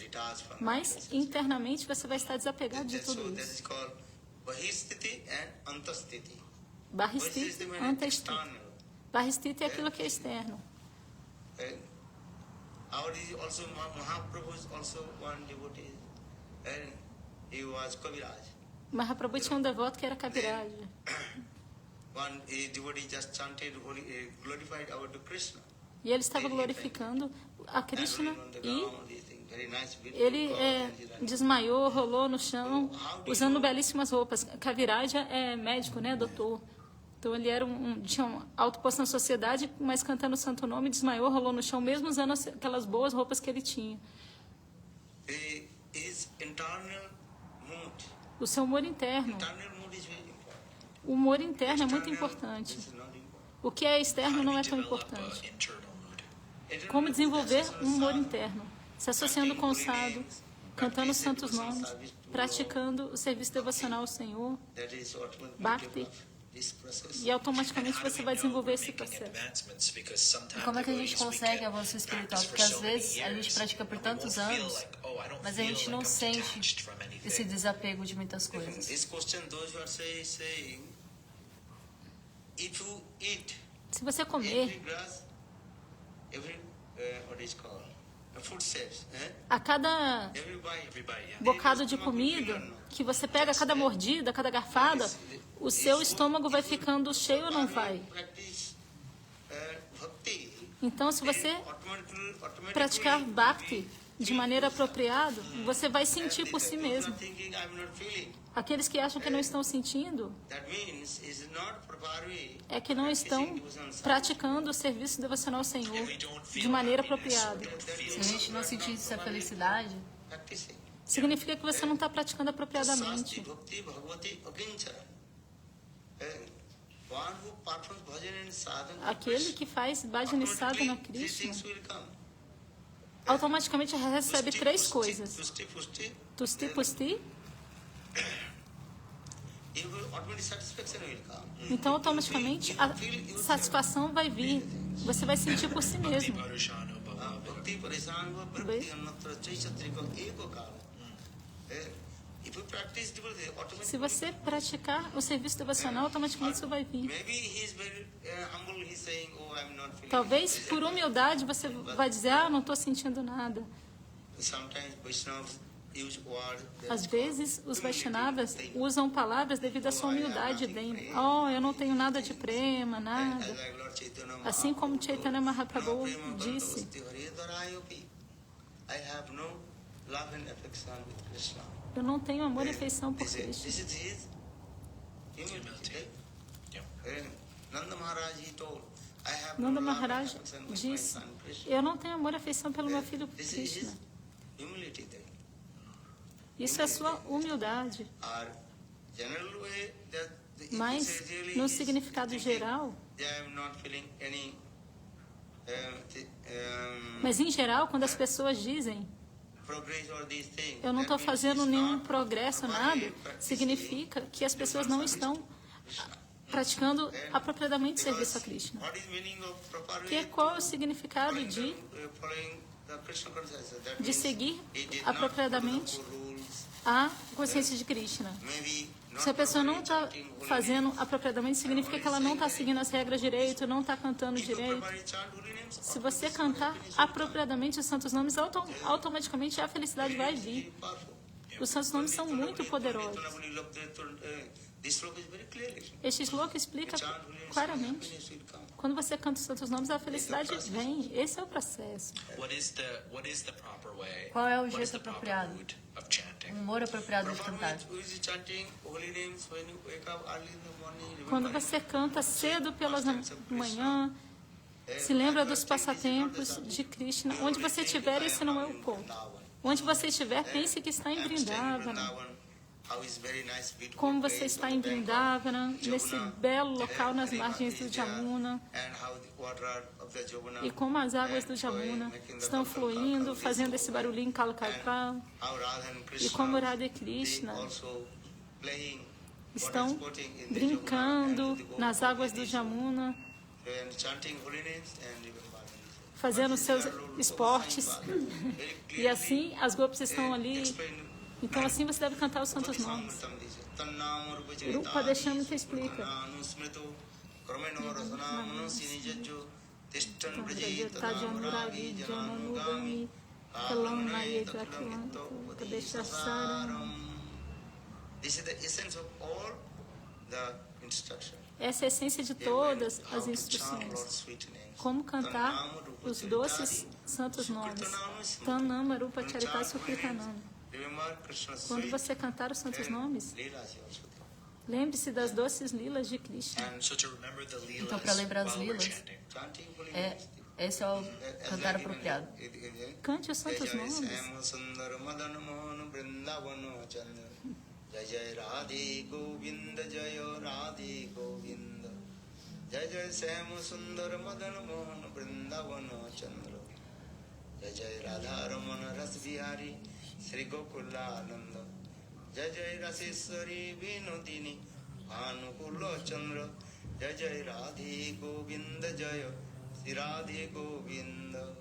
Mas, internamente, você vai estar desapegado de tudo isso. Bahistiti, antastiti. Bahistiti é aquilo que é externo. Mahaprabhu tinha um devoto que era Kaviraj. E ele estava glorificando a Krishna e ele desmaiou, rolou no chão, usando belíssimas roupas. Kaviraja é médico, né, doutor? Então ele tinha um alto posto na sociedade, mas cantando o santo nome, desmaiou, rolou no chão, mesmo usando aquelas boas roupas que ele tinha. O seu humor interno. O humor interno é muito importante. O que é externo não é tão importante. Como desenvolver um humor interno? Se associando com o sadhu, cantando os santos nomes, praticando o serviço devocional ao Senhor, bhakti, e automaticamente você vai desenvolver esse processo. E como é que a gente consegue avanço espiritual? Porque às vezes a gente pratica por tantos anos, mas a gente não sente esse desapego de muitas coisas. Se você comer, a cada bocado de comida que você pega, a cada mordida, a cada garfada, o seu estômago vai ficando cheio ou não vai? Então, se você praticar bhakti de maneira apropriada, você vai sentir por si mesmo. Aqueles que acham que não estão sentindo, é que não estão praticando o serviço devocional ao Senhor de maneira apropriada. Se a gente não sentir essa felicidade, significa que você não está praticando apropriadamente. Aquele que faz bhajana e sadhana Krishna automaticamente recebe 3 coisas: tusti, pusti. Então, automaticamente, a satisfação vai vir. Você vai sentir por si mesmo. If you practice devotee, automatically. Se você praticar o serviço devocional, automaticamente isso vai vir. Maybe he is very humble. He's saying, "Oh, I'm not feeling." Talvez por humildade você vai dizer, não estou sentindo nada. Sometimes Vaishnavas use words. Às vezes, os Vaishnavas usam palavras devido à sua humildade dentro. Eu não tenho nada de prema, nada. Assim como Chaitanya Mahaprabhu disse, eu não tenho amor e afeição por Krishna. Nanda Maharaj disse, eu não tenho amor e afeição pelo meu filho Krishna. Isso é sua humildade. Mas, no significado geral, mas em geral, quando as pessoas dizem eu não estou fazendo nenhum progresso, nada, significa que as pessoas não estão praticando apropriadamente serviço a Krishna. Qual é o significado de seguir apropriadamente a consciência de Krishna? Se a pessoa não está fazendo apropriadamente, significa que ela não está seguindo as regras direito, não está cantando direito. Se você cantar apropriadamente os santos nomes, automaticamente a felicidade vai vir. Os santos nomes são muito poderosos. Este sloka explica claramente. Quando você canta os santos nomes, a felicidade vem. Esse é o processo. Qual é o jeito apropriado? O humor apropriado de cantar. Quando você canta cedo pela manhã, se lembra dos passatempos de Krishna. Onde você estiver, esse não é o ponto. Onde você estiver, pense que está em Vrindavana. Como você está em Vrindavana, nesse belo local nas margens do Jamuna, e como as águas do Jamuna estão fluindo, fazendo esse barulhinho Kalkalpal, e como Radha e Krishna estão brincando nas águas do Jamuna, fazendo seus esportes, e assim as golpes estão ali. Então assim você deve cantar os santos nomes. Rupa Deshamita explica. Essa é a essência de todas as instruções. Como cantar os doces santos nomes. Tanama Rupa Charita Sukritanam. Quando você cantar os santos nomes, lembre-se das doces lilas de Krishna. Então, para lembrar as lilas, esse é o cantar apropriado. Cante os santos nomes. Jai Jai Syama Sundara Madana Mohan Vrindavana Chandra Jai Jai Radha Ramana Ras Vihari Sri Gokula Ananda Jai Jai Raseswari Vinodini Bhanukula Chandra Jai Jai Radhe Govinda Jaya Sri Radhe Govinda.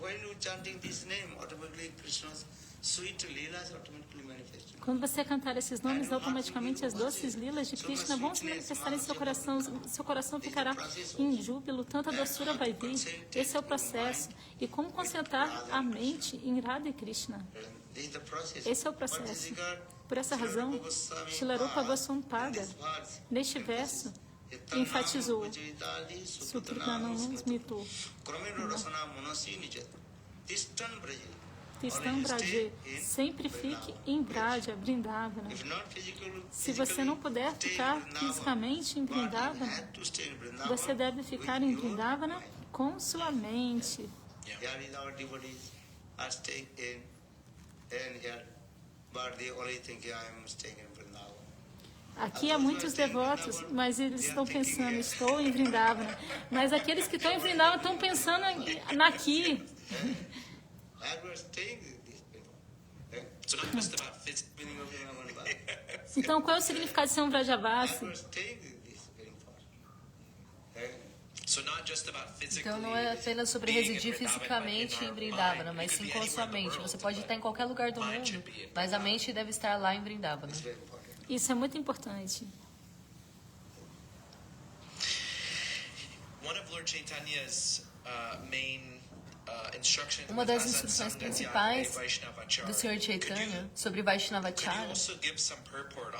When you chanting this name, automatically Krishna's sweet leelas automatically manifest. Quando você cantar esses nomes, automaticamente as doces lilas de Krishna vão se manifestar em seu coração. Seu coração ficará em júbilo, tanta doçura vai vir. Esse é o processo. E como concentrar a mente em Radha e Krishna? Esse é o processo. Por essa razão, Srila Rupa Goswami Pada, neste verso, enfatizou Sutrikananusmito Tistam Braje, sempre fique em Braja, Vrindavana. Se você não puder ficar fisicamente em Vrindavana, você deve ficar em Vrindavana com sua mente. Aqui há muitos devotos, mas eles estão pensando, estou em Vrindavana. Mas aqueles que estão em Vrindavana estão pensando aqui. Então, qual é o significado de ser um Vrajavasi? Então não é apenas sobre residir fisicamente em Vrindavana, mas sim com a sua mente. Você pode estar em qualquer lugar do mundo, mas a mente deve estar lá em Vrindavana. Isso é muito importante. Uma das instruções principais do Sr. Chaitanya sobre Vaishnavacharya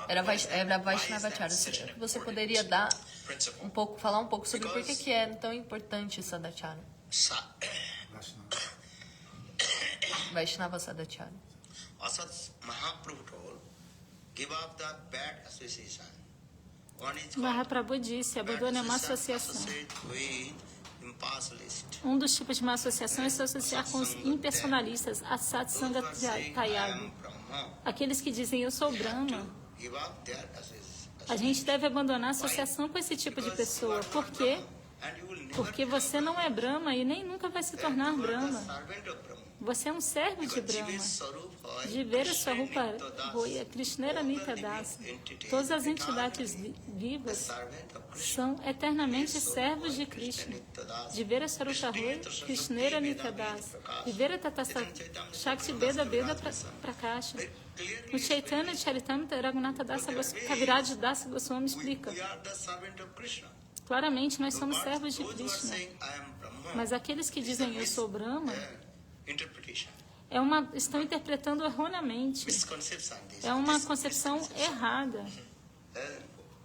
era Vaishnavacharya. Você poderia dar falar um pouco sobre por que é tão importante Sadacharya? Vaishnava Sadacharya. Asat Mahaprabhu told, give up the bad association. One is Mahaprabhu disse, abandone a má associação. with impartialist. Um dos tipos de má associação é se associar com os impersonalistas, a Satsanga Tayag. Aqueles que dizem, eu sou Brahma. Give up their association. A gente deve abandonar a associação com esse tipo de pessoa. Por quê? And you will never Porque você não é Brahma e nem nunca vai se tornar be the Brahma. servant of Brahma. Você é um servo de Brahma. De ver a sua roupa roia, Krishnera Nityadas, todas as entidades vivas são eternamente servos de Krishna. De ver a sua roupa roia, Krishnera Nityadas, de ver a Tatasta Shakti Beda Beda Prakasha. No Chaitanya Charitamrita, Raghunatha Dasa Kaviraj Dasa Goswami explica. We are the servant of Krishna. Claramente, nós somos servos de Krishna. Saying, I am Brahma. Mas aqueles que dizem eu sou Brahma Interpretation. estão interpretando erroneamente. Misconception. É uma concepção errada.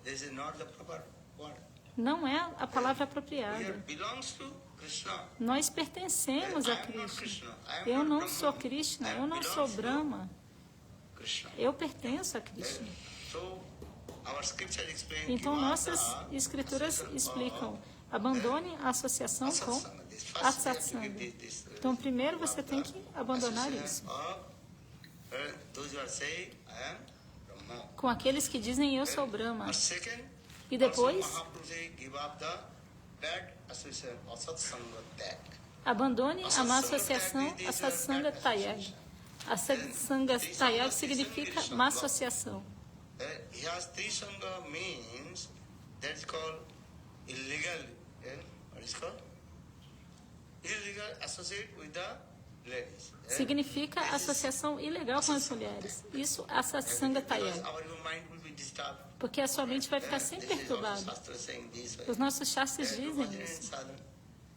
This is not the proper word. Não é a palavra Here apropriada. belongs to Krishna. Nós pertencemos a Krishna. Eu não sou Krishna, eu não sou Brahma. Krishna. Eu pertenço a Krishna. So our scripture explains. Então, nossas escrituras explicam, abandone a associação com a satsanga. Então, primeiro você tem que abandonar isso. Those who are saying, I am Brahma. Com aqueles que dizem eu sou Brahma. But second, E depois, also Mahaprabhu say, give up the bad association or satsanga tag. abandone a má associação, a satsanga tayag. A satsanga tayag significa má associação. Here Trisanga means that is called illegal. What is called? Illegal associate with the ladies. Significa associação ilegal com as mulheres. Isso é a satsanga tayag. Because our mind will be disturbed. Porque a sua mente vai ficar sempre This is also perturbada. Shastra saying this way. Os nossos shastras Do dizem bhajan and isso. sadhana.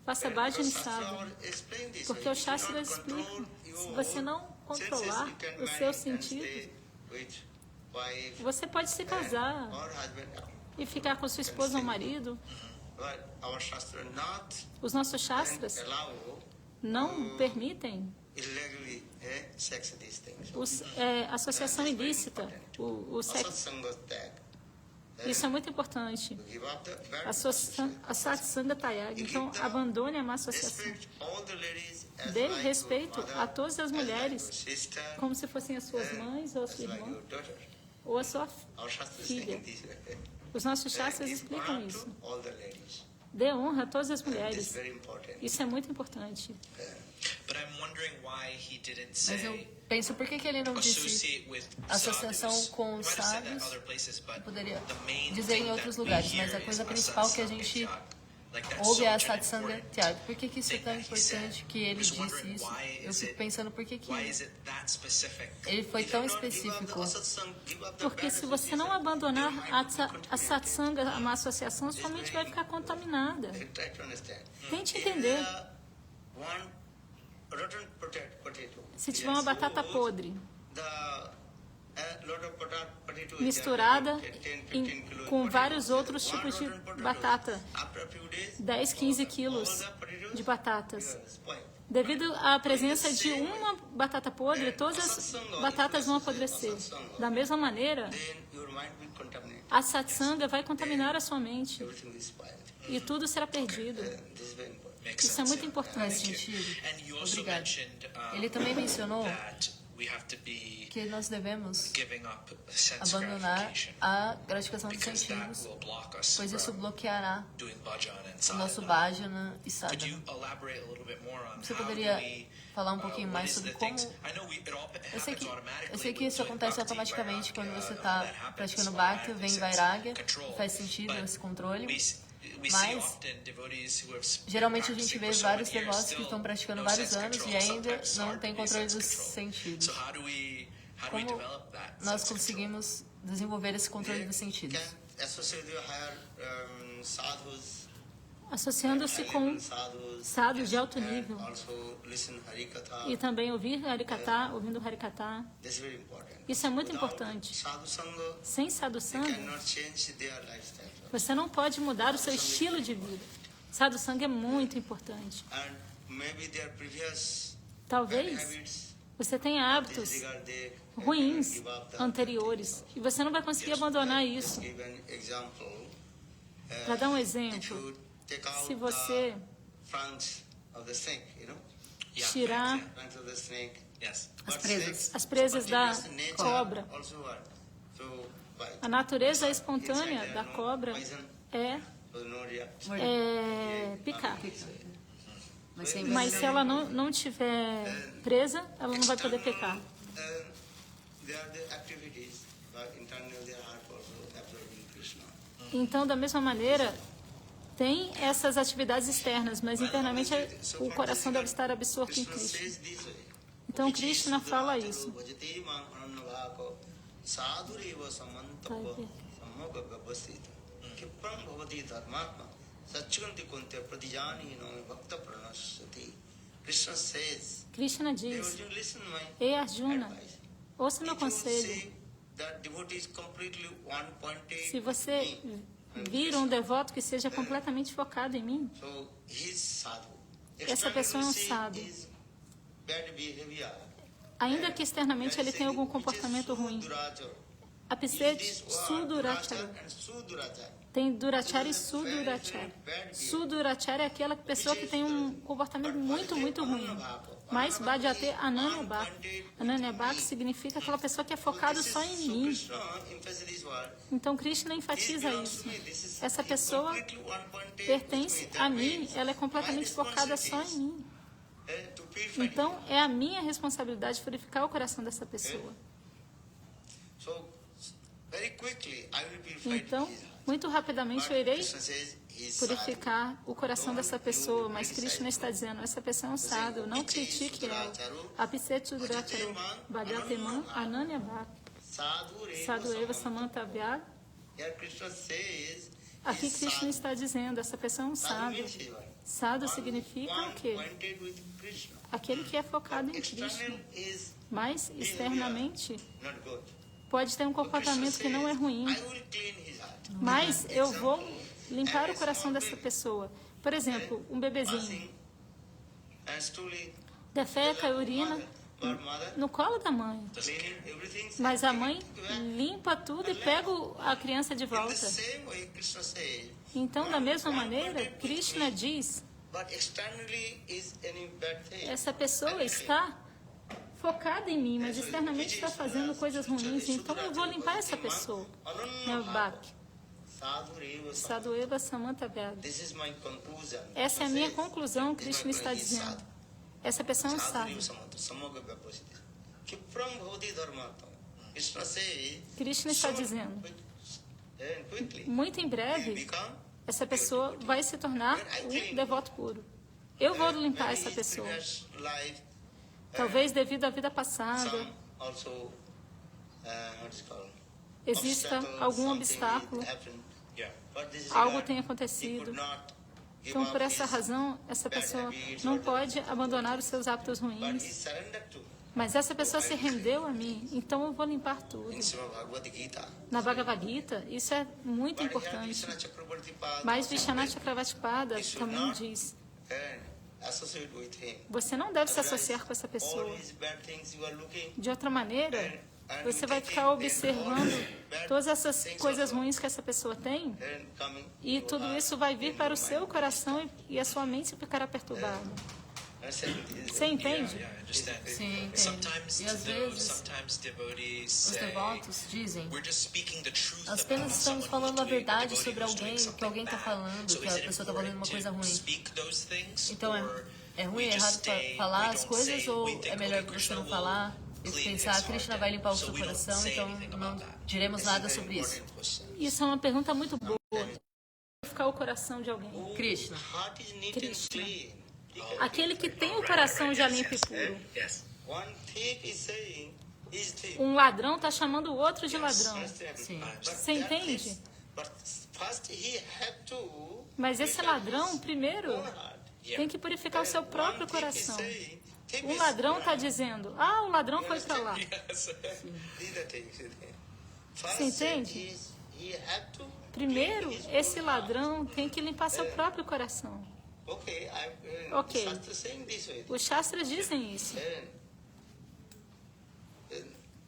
Faça Because bhajan e Shastra sadhana. explain this Porque way. os If you shastras don't control explicam. Se your você não controlar senses, you can os marry seus and sentidos, stay with wife você pode se casar or husband. e ficar com sua esposa ou marido. But our Shastra not Os nossos shastras allow não permitem illegally sex these things. associação ilícita, o sexo. Satsanga tag. Isso é muito importante. Give up the bad A satsanga tayag. Então, abandone a má associação. respect all the ladies as Dê like respeito your mother, a todas as as like your mulheres, sister, como se fossem as suas mães ou a as sua like irmã your daughter. ou a sua Our Shastra filha. saying this way. Os nossos shastras Give explicam honor isso. to all the ladies. Dê honra a todas as This is mulheres. very important. Isso é muito importante. But I'm wondering why he didn't Mas eu say penso, por que ele não disse associate with associação sadhus? com os He might have said that sábios? other places, but Poderia the main dizer thing em outros that we lugares, hear mas a is coisa a principal que a satsanga gente tyag. Like that's ouve é a such an satsanga important tyag. Por que isso é thing tão that he said. importante que ele I'm just disse wondering isso? why Eu is fico it- pensando por que Why is it that specific? ele foi If tão you don't give up the específico. asatsanga, give up the Porque bad se você não association, abandonar your mind a will be contaminated. satsanga, a má associação, sua mente vai ficar contaminada. You try to understand. Tente If entender. one rotten potato, Se tiver uma batata suppose podre lot of potato is misturada there, 10, 15 em- kilos com potato. vários outros One tipos de rotten potato. batata, After a few days, 10, 15 quilos all the potatoes de batatas. are spoiled. Devido à presença de uma batata podre, todas as batatas vão apodrecer. Da mesma maneira, Then your mind will contaminate. a satsanga vai contaminar a sua mente Everything is spoiled. e tudo será perdido. This is very important. Makes Isso é sense, muito yeah. Faz importante. sentido. And you also Obrigado. mentioned Ele também mencionou that we have to be que nós devemos giving up sense abandonar gratification a gratificação dos because that sentidos, will block us pois isso from bloqueará doing bhajan and o nosso sadhana. bhajana e Could you sadhana. elaborate a little bit more on Você how do poderia we falar um pouquinho what mais is sobre the como... things? I know it all Eu sei happens que, automatically eu sei que with isso doing acontece bhakti, automaticamente quando vairagya, você all está that happens praticando bhakti, vem automatically, vairagya, sense control. faz sentido But esse controle. Mas, geralmente a gente vê vários devotos que estão praticando vários anos e ainda não têm controle dos sentidos. Como nós conseguimos desenvolver esse controle dos sentidos? Associando-se com sadhus de alto nível e também ouvir Harikatha, ouvindo Harikatha. Isso é muito importante. Sem sadhu sangha, você não pode mudar o seu estilo de vida. Sadhu sangha é muito importante. Talvez você tenha hábitos ruins anteriores e você não vai conseguir abandonar isso. Para dar um exemplo, se você tirar as presas da cobra, a natureza espontânea da cobra é picar. Mas se ela não tiver presa, ela não vai poder pecar. Então, da mesma maneira, tem essas atividades externas, mas internamente o coração deve estar absorto em Krishna. Então, Krishna fala isso. Krishna diz: Ei Arjuna, ouça meu conselho. Se você vir um devoto que seja completamente focado em mim, essa pessoa é um sadhu. Ainda que externamente ele tenha algum comportamento ruim. Apicete Sudurachara. Tem Durachara e Sudurachara. Sudurachara é aquela pessoa que tem um comportamento muito, muito ruim. Mas Bhajate Ananya Bhakti. Ananya Bhakti significa aquela pessoa que é focada só em mim. Então Krishna enfatiza isso. Essa pessoa pertence a mim, ela é completamente focada só em mim. Então é a minha responsabilidade purificar o coração dessa pessoa. Então, muito rapidamente eu irei purificar o coração dessa pessoa, mas Krishna está dizendo, essa pessoa é um sadhu, não critique ela. Apicete Duracharo, Bhagateman Ananya Bhakti, Sadhu Eva Samanta Vyag. Aqui Krishna está dizendo, essa pessoa é um sadhu. Sadhu significa o quê? Aquele que é focado em Krishna, mas externamente pode ter um comportamento que não é ruim, mas eu vou limpar o coração dessa pessoa. Por exemplo, um bebezinho defeca e urina no colo da mãe, mas a mãe limpa tudo e pega a criança de volta. Então, da mesma maneira, Krishna diz, essa pessoa está focada em mim, mas externamente está fazendo coisas ruins, então eu vou limpar essa pessoa. Sadhueva Samanta Vyag. Essa é a minha conclusão, Krishna está dizendo. Essa pessoa é um sadhu. Krishna está dizendo, muito em breve, essa pessoa vai se tornar um devoto puro. Eu vou limpar essa pessoa. Talvez devido à vida passada, exista algum obstáculo, algo tenha acontecido. Então, por essa razão, essa pessoa não pode abandonar os seus hábitos ruins. Mas essa pessoa se rendeu a mim, então eu vou limpar tudo. Na Bhagavad Gita, isso é muito importante. Mas Vishwanath Chakravartipada também diz, você não deve se associar com essa pessoa. De outra maneira, você vai ficar observando todas essas coisas ruins que essa pessoa tem e tudo isso vai vir para o seu coração e a sua mente ficará perturbada. Você entende? Sim, entendo. E às vezes os devotos dizem, nós apenas estamos falando a verdade sobre alguém, o que alguém está falando, que a pessoa está falando uma coisa ruim. Então é ruim, é errado falar as coisas ou é melhor você não falar e pensar, Krishna vai limpar o seu coração, então não diremos nada sobre isso? Isso é uma pergunta muito boa. purificar o coração de alguém? Krishna. Heart is neat and Krishna. clean. He can Aquele que purify. tem o coração já limpo e puro. Yes. One thief is saying he's thief. Um ladrão está chamando o outro de ladrão. Understand? Sim. But Você that entende? thief- But first he had to Mas esse purify ladrão, his primeiro, own heart. tem que purificar o seu One próprio thief is coração. saying, thief O is ladrão está right. dizendo, o ladrão foi para lá. These are things. First Você entende? he had to Primeiro, clean his esse own heart. ladrão tem que limpar seu próprio coração. Okay, Ok. Shastra saying this way. Os Shastras dizem isso.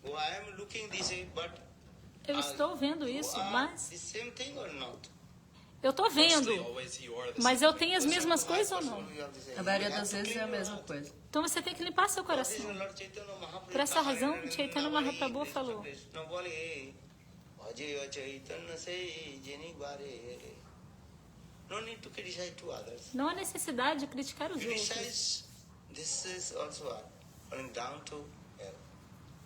I am looking this way, but Eu estou vendo you isso, are mas the same thing or not? eu estou vendo. Mostly always you are the Mas same eu tenho as mesmas coisas ou não? A maioria das vezes é a mesma coisa. Então você tem que limpar seu coração. Por essa razão, Chaitanya Mahaprabhu falou: no need to criticize to others. não há necessidade de criticar os outros. Criticize, this is also falling down to hell.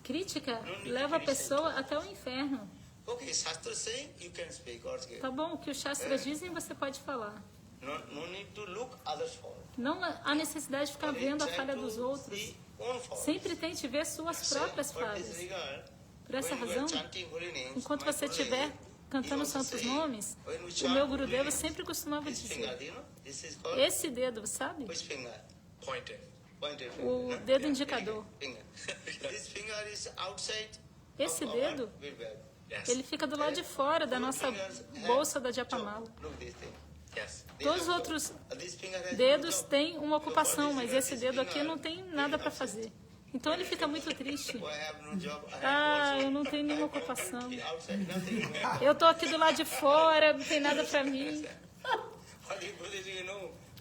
Crítica leva a pessoa até o inferno. Okay, Shastra saying you can speak or say. Tá bom? O que os Shastras dizem, você pode falar. No need to look others fault. Não há necessidade de ficar vendo a Try falha to dos outros. see own fault. Sempre tente ver suas próprias falhas. Por essa razão, enquanto você estiver cantando os santos nomes, o meu Gurudeva sempre costumava dizer: esse dedo, sabe? Pointing. O dedo indicador. Esse dedo, Yes. ele fica do lado de fora da nossa bolsa da Japamala. Yes. Todos os outros dedos têm uma ocupação, mas esse dedo aqui não tem nada para fazer. Então ele fica muito triste. Eu não tenho nenhuma ocupação. Eu tô aqui do lado de fora, não tem nada para mim.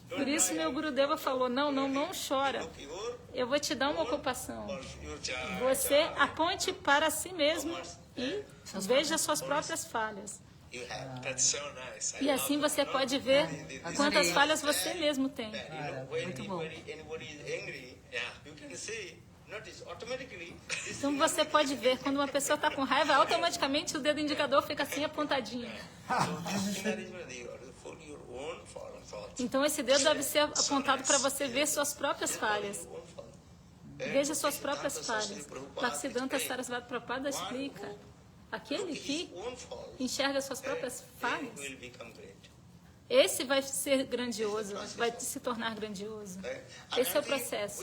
Por isso meu Gurudeva falou: não chora. Eu vou te dar uma ocupação. Você aponte para si mesmo e veja suas próprias falhas. That's so nice. I E assim love você pode ver quantas falhas você mesmo tem. Muito bom. Então você pode ver quando uma pessoa está com raiva, automaticamente o dedo indicador fica assim apontadinho. Então esse dedo deve ser apontado para você ver suas próprias falhas. Veja suas próprias falhas. Bhaktisiddhanta Sarasvati Prabhupada explica: aquele que enxerga suas próprias falhas, esse vai ser grandioso, vai se tornar grandioso. Esse é o processo.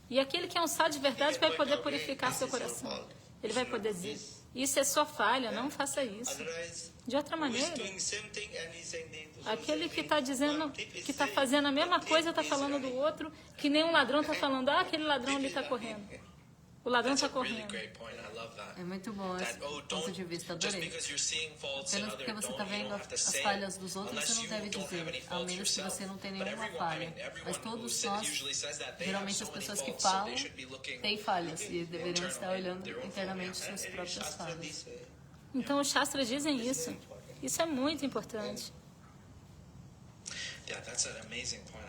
E aquele que é um sadhu de verdade vai poder purificar seu coração. Ele vai poder dizer: isso é sua falha, não faça isso. De outra maneira, aquele que está dizendo, que está fazendo a mesma coisa, está falando do outro, que nem um ladrão está falando: aquele ladrão ali está correndo. O ladrão está correndo. É muito bom esse ponto de vista, adorei. Apenas porque você está vendo as falhas dos outros, você não deve dizer, a menos que você não tenha nenhuma falha. Mas todos nós, geralmente as pessoas que falam, têm falhas e deveriam estar olhando internamente suas próprias falhas. Então os Shastras dizem isso. Isso é muito importante.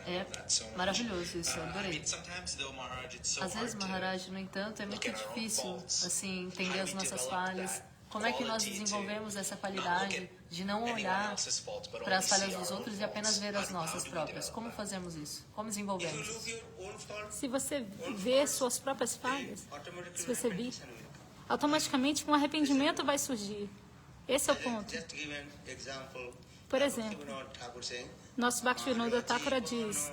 É maravilhoso isso, eu adorei. Às vezes, Maharaj, no entanto, é muito difícil assim entender as nossas falhas. Como é que nós desenvolvemos essa qualidade de não olhar para as falhas dos outros e apenas ver as nossas próprias? Como fazemos isso? Como desenvolvemos isso? Se você vê suas próprias falhas, se você vir, automaticamente um arrependimento vai surgir. Esse é o ponto. Por exemplo, nosso Bhaktivinoda Thakura diz: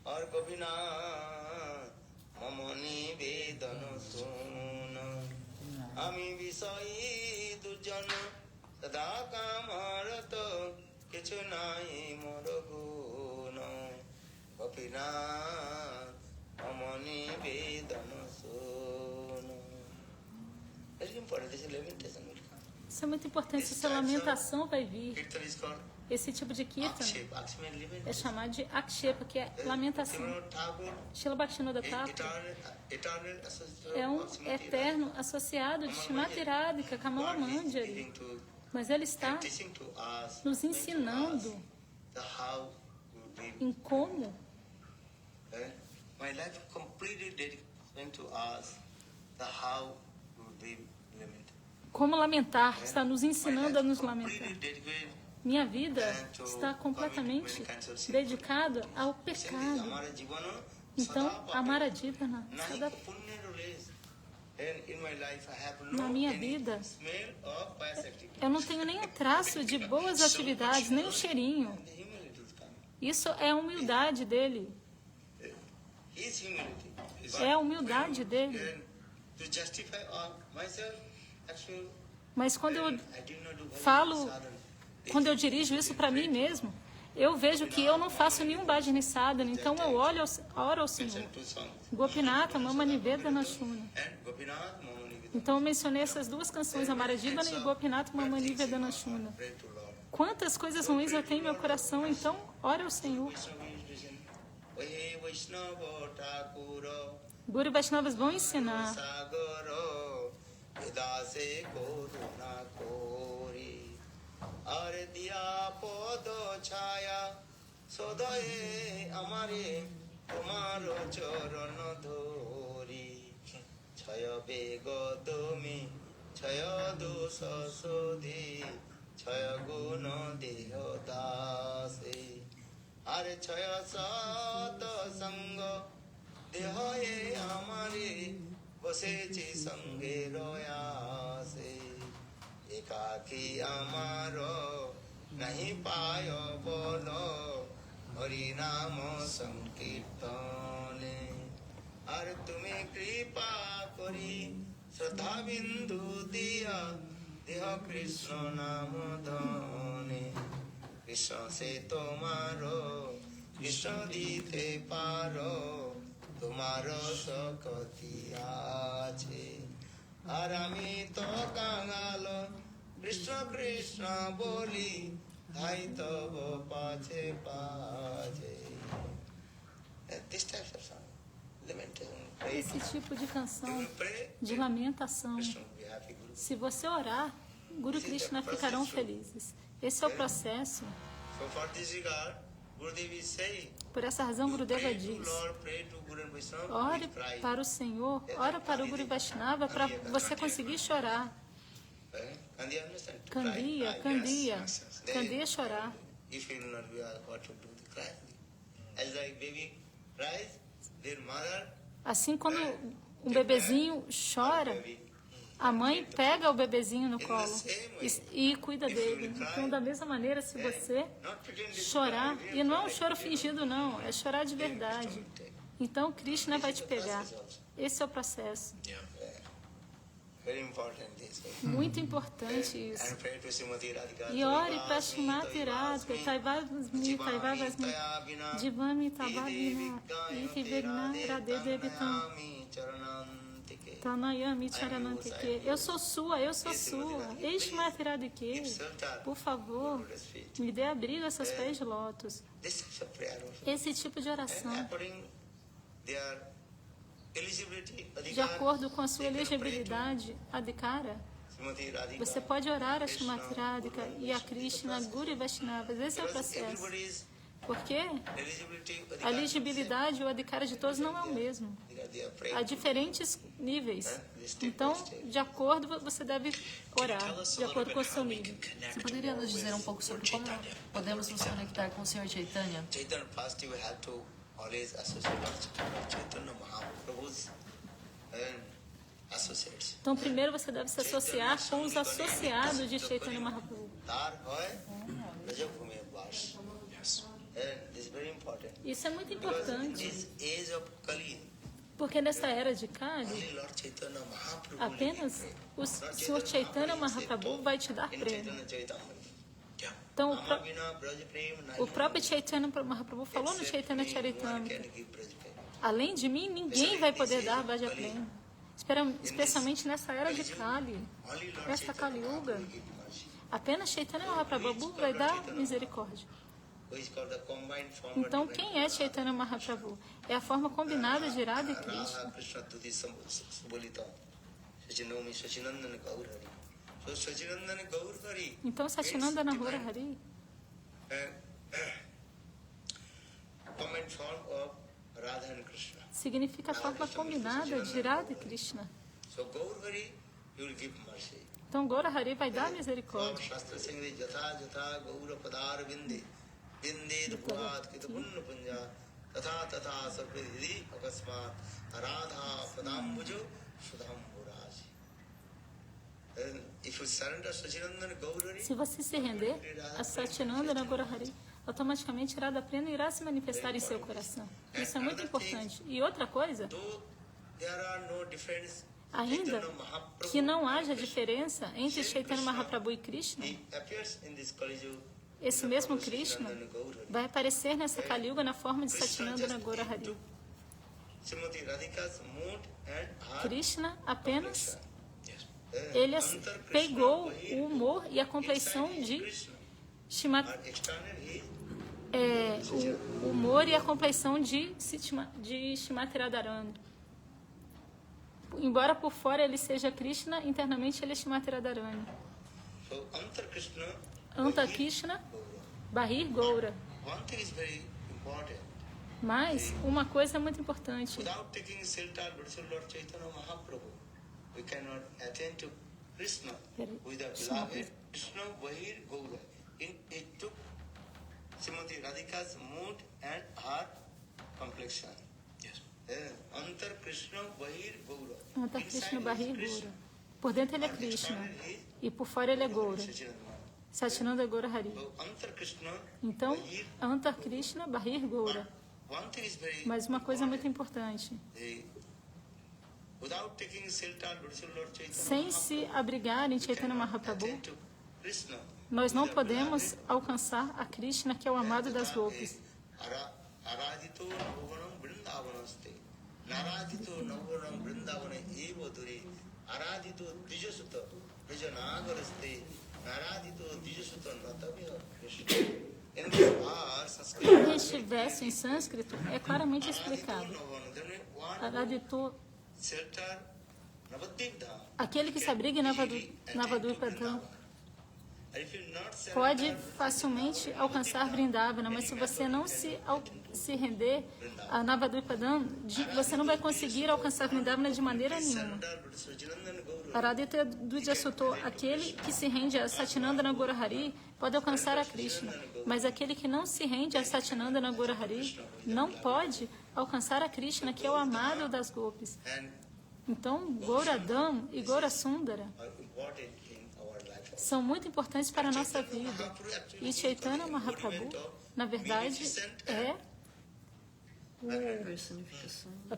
और कभी ना ममनी वेदन सुन আমি বিষয়ী দুজন সদা কামারত কিছু নাই মোর গুণ কপিনা মমনি বেদন সুন Very important, this is lamentation will come. Isso é muito importante. Essa lamentação vai vir. Kirtan is called Esse tipo de kirtan Akshep. Akshep means é lament. chamado de akshepa, que é lamentação. Thakur, Srila Bhaktivinoda Thakur eternal associate é um of Srimati eterno associado de Srimati Radhika, Kamala God is Manjari. giving to, Mas ele está teaching to us, nos ensinando the how to live. em como. My life completely dedicated to us, the how to live lament. Como lamentar, está nos ensinando a nos My life lamentar. completely dedicated Minha vida está completamente dedicada ao pecado. हमारे जीवन Então, amar a Dívana, नहीं पुण्य release. And in my life I have na no minha any vida, smell of pious activity. eu não tenho nenhum traço de boas atividades, nem um cheirinho. The humility is coming. Isso é a humildade dele. His humility. É a humildade dele. And to justify myself, actually, Mas quando eu I did not do very falo, sadhana. quando eu dirijo isso para mim mesmo, eu vejo que eu não faço nenhum bhajana sadhana, então eu oro ao Senhor. Mention two songs. Gopinata, Mama Nivedana Shuna. And Gopinath, Mamani, Então eu mencionei essas duas canções, Amaradivana e Gopinata, Mama Nivedana Shuna. pray to Lord. Quantas coisas ruins eu tenho em meu coração, então ora ao Senhor. Ohe Vaishnava Thakura Guru e Vaishnavas vão ensinar. Sagaro Vedase Koruna Kori Ardiya Podo Chaya Sodaye Amare Tumaro Chorana Dhori Chaya Bego Tumi Chaya Dusa Sodhi Chaya Guna Deho Dase Are Chaya Sata Sanga Dehoye Amare Bosechi Sange Royase Ekaki Amaro Nahi Payo Bolo Hari Namo Sankirtane Are Tume Kripa Kori Shraddha Bindu Diya Deha Krishna Namo Dhane Krishna se tomaro Krishna dite paro Tomaro sakati ache Arami to kangalo Krishna Krishna boli Dhai tavo pache pache. This type of song, lamentation, pray. Esse tipo de canção You pray, de lamentação. Krishna will be happy. Guru. Se você orar, Guru e Krishna ficarão felizes. Esse é o processo. So for this regard, Gurudev is saying, Por essa razão, Gurudeva pray to diz: Lord, pray to Guru and Vaishnava ore with pride. para o Senhor, ora para o Guru Vaishnava para você conseguir chorar. Candia understand? Candia, Cry. Candia, Yes, yes. Then, Candia chorar. if you do not be what to do, to cry. As like baby cries, their mother, Assim, quando um bebezinho chora, baby, a mãe pega o bebezinho no colo e cuida dele. Então, da mesma maneira, se você not pretend to chorar, cry, e não é um choro fingido, não, é chorar de verdade, então Krishna vai te pegar. Esse é o processo. very important this. Muito importante isso. And pray to Srimati Radhika. E ore para Srimati Radhika, Taivasmi, Taivasmi, Divami, Tavavina, Iti Vegna, Radhe Devitam, Tanayami Charanantike. Eu sou sua, Eishmati Radhike. Por favor, me dê abrigo a seus pés de lótus. This is a prayer also. Esse tipo de oração, According their eligibility, de acordo com a sua elegibilidade, Adhikara, Srimati Radhika. você pode orar a Srimati Radhika e a Krishna, Guru e Vaishnavas. Esse é o processo. Everybody's Porque eligibility, a elegibilidade ou a Adhikara de todos não é o mesmo. they are praying. Há diferentes níveis. Então, de acordo, você deve orar, de acordo com o seu nível. Você poderia nos dizer um pouco sobre como podemos nos conectar com o Senhor Chaitanya? Chaitanya, first you have to always associate with Chaitanya Mahaprabhu's associates. Então, primeiro você deve se associar com os associados de Chaitanya Mahaprabhu. Tar hoy, Rajabhumi Vas. And this is very important. Isso é muito Because importante, in this age of Kali, porque nessa era de Kali, only Lord Chaitanya Mahaprabhu apenas o Senhor Chaitanya Mahaprabhu vai te dar prêmio. Chaitanya Charitamrita. Então, Amabhina Braj Prem o próprio Chaitanya Mahaprabhu falou no Chaitanya Charitamrita: can give Braj Prem. além de mim, ninguém vai poder dar Bhaja Prem. especialmente nessa era de Kali, esta Kali Yuga, apenas Chaitanya Mahaprabhu vai dar misericórdia. Então, quem é Chaitanya Mahaprabhu? É a forma combinada de Radha e Krishna. Então, Sacinandana Gaura Hari significa a forma combinada de Radha e Krishna. Então, Gaura Hari vai dar misericórdia. Se você se render a Sacinandana Gaura Hari, automaticamente Radha Plena irá se manifestar em seu coração. Isso é muito importante. E outra coisa, ainda que não haja diferença entre Chaitanya Mahaprabhu e Krishna, esse mesmo Krishna vai aparecer nessa Kali Yuga na forma de Sacinandana Gaura Hari. Krishna apenas ele pegou o humor e a compleição de o humor e a compleição de Shrimati Radharani. Embora por fora ele seja Krishna, internamente ele é Shrimati Radharani. Anta Krishna, Bahir Gaura. Mas uma coisa é muito importante. Anta Krishna Bahir Gaura. Por dentro ele é Krishna e por fora ele é Gaura. Sacinandana Gaura Hari. Então, Anta Krishna Bahir Gaura. Mas uma coisa muito importante. Sem se abrigar em Chaitanya Mahaprabhu, nós não podemos alcançar a Krishna, que é o amado das gopis. Este verso em sânscrito é claramente explicado. Aradito, aquele que se abriga em Navadvipadam pode facilmente alcançar Vrindavana, mas se você não se render a Navadvipadam, você não vai conseguir alcançar Vrindavana de maneira nenhuma. Aradita Dujasuto, aquele que se rende a Sacinandana Gaura Hari pode alcançar a Krishna, mas aquele que não se rende a Sacinandana Gaura Hari não pode alcançar a Krishna, que é o amado das gopis. Então, Gauradam e Gaurasundara são muito importantes para a nossa vida. E Chaitanya Mahaprabhu, na verdade, é a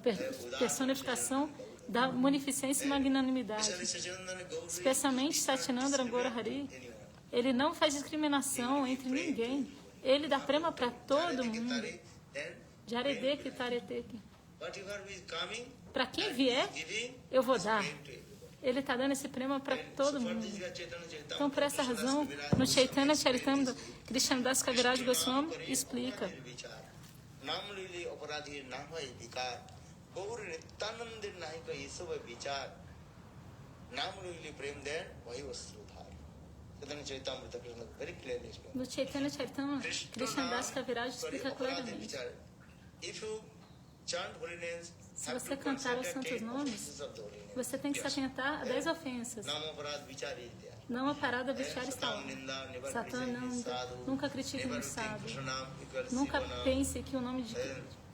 personificação da munificência e magnanimidade. Especialmente Sacinandana Gaura Hari, ele não faz discriminação entre ninguém. Ele dá prema para todo mundo. Jaredeki Tareteki. Para quem vier, eu vou dar. Ele está dando esse prêmio para todo mundo. Então, por essa razão, no Chaitanya Charitamrita, Krishnadas Kaviraj Goswami explica. No Chaitanya Charitamrita, Krishnadas Kaviraj explica claramente. Se você cantar os santos nomes, você tem que se atentar a 10 ofensas. Não a parada Vichara está lá. Satananda, nunca critique um sadhu. Nunca pense que o nome de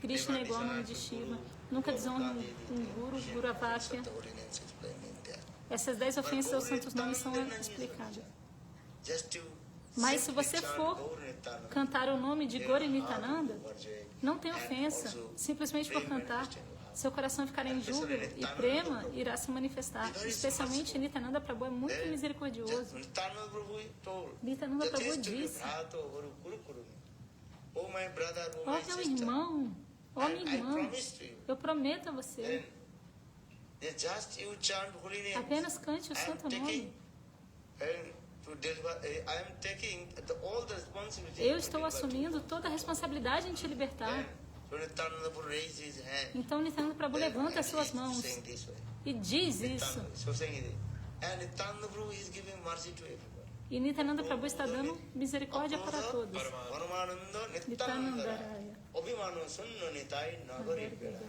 Krishna é igual ao nome de Shiva. Nunca desonre um guru, Guravakya. Essas 10 ofensas aos santos nomes são explicadas. Mas se você for cantar o nome de Gaura Nitananda, não tem ofensa. Simplesmente por cantar, seu coração ficará em júbilo e prema irá se manifestar. Especialmente Nityananda Prabhu é muito misericordioso. Nityananda Prabhu disse: ó meu irmão, ó minha irmã, eu prometo a você Just you chant holy name. Apenas cante o I am santo taking, nome. to deliver, I am taking all the responsibility. Eu estou assumindo toda a responsabilidade em te libertar. So Nityananda Prabhu raised his hand. Então Nityananda Prabhu levanta as suas mãos Saying this way. e diz isso. So saying it. And Nityananda Prabhu is giving mercy to everyone. E Nityananda Prabhu está dando misericórdia para todos. Paramananda Nityananda Nityananda Raya. Abhimano sunno nitai nagari peda.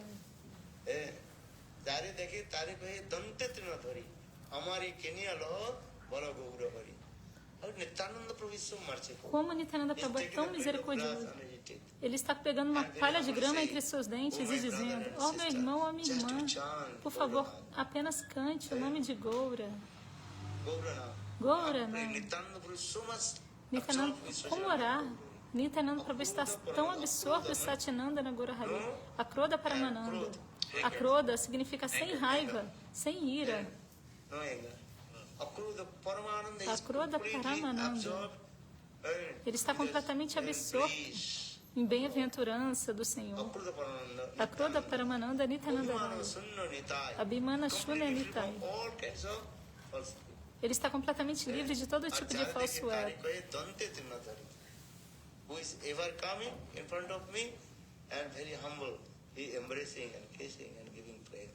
Jare dekhe tare kahe dante trina dhari. Hamari keniya lo bala gaura hari. And Nityananda Prabhu is so merciful. Como Nityananda Prabhu é tão misericordioso. Ele está pegando uma palha de grama entre seus dentes e dizendo: ó meu irmão, ó minha irmã, por favor, apenas cante o nome de Goura. Goura não. Nityananda, como orar? Nityananda Prabhu está tão absorto em Satinanda na Gaura Hari. Akroda Paramananda. Akroda significa sem raiva, sem ira. Akroda Paramananda. Ele está completamente absorto em bem-aventurança do Senhor. Akroda Paramananda Nityananda Raya. Abhimana Shuna Nitai. Ele está completamente livre de todo tipo de falso ego. Who is ever coming in front of me and very humble, he embracing and kissing and giving prayer.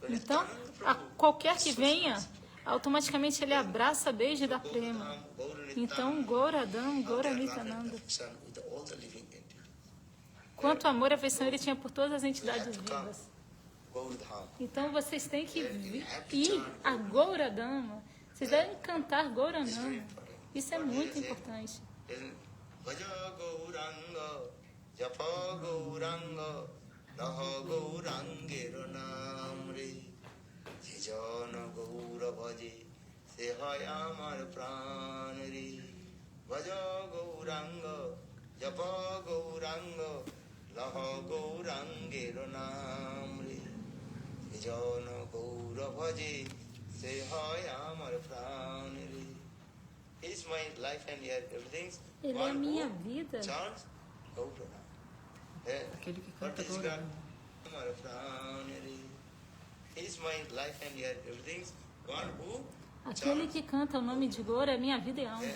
Então, a qualquer que venha, automaticamente ele abraça, beija e dá prema. Então, Gauradam, Gaura Nityananda. Quanto amor e afeição ele tinha por todas as entidades vivas. Então, vocês têm que ir a Gauradama. Vocês devem cantar Gauranama. Isso é muito importante. Bhaja Gauranga, Japa Gauranga, Naha Gaurangero Namre, Jijana Gaura Bhaji, Sehayamar Pranari, Bhaja Gauranga, Japa Gauranga, Naha Gaurangero Namre, Jijana Gaura Bhaji, Sehayamar Pranari. Is my life and yet everything. Ele é a minha vida. Aquele que canta agora. Aquele que canta o nome de Gaura é minha vida e alma.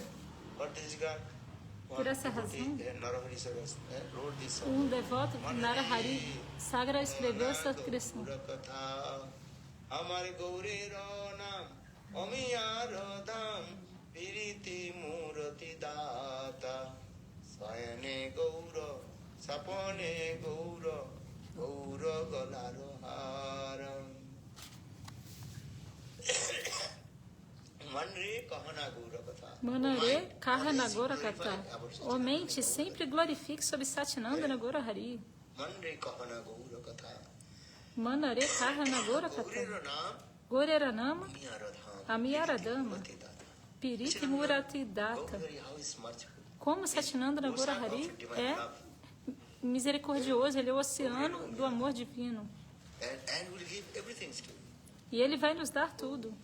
Por essa razão, um devoto de Narahari Sagra escreveu essa descrição. Piriti murati data Sayane gaura Sapane gaura Gaura galaro haram Manre kahana gaura katha. Manare kahana gaura katha. Ó mente, sempre glorifique sobre Satinanda na Gaura Hari. Manre kahana gaura katha. Manare kahana gaura katha. Gaureranama Amiyaradama Piriti Murati Data. Como Satinanda na Gaura Hari é misericordioso, ele é o oceano do amor divino. E ele vai nos dar tudo.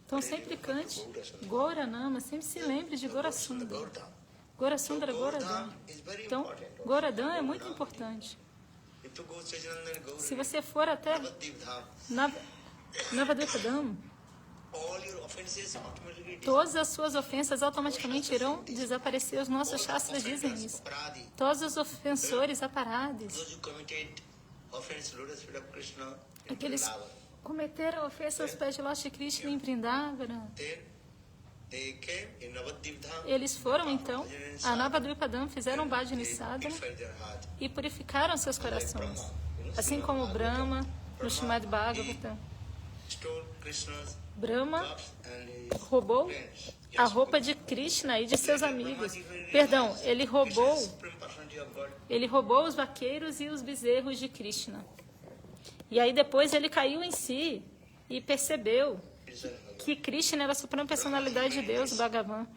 Então sempre cante Gauranama, sempre se lembre de Gaurasundara. Gaurasundara, Gauradam. Então, Gauradam é muito importante. Se você for até Navadvipadam, todas as suas ofensas automaticamente irão desaparecer. Os nossos shastras dizem isso. Todos os ofensores aparades, aqueles que cometeram ofensas aos pés de Lord Krishna em Vrindavana, eles foram então a Navadvipadam, fizeram Bhajani Sadhana e purificaram seus corações, assim como Brahma no Srimad Bhagavatam. Brahma roubou a roupa de Krishna e de seus amigos. Perdão, ele roubou os vaqueiros e os bezerros de Krishna. E aí depois ele caiu em si e percebeu que Krishna era a suprema personalidade de Deus, o Bhagavan.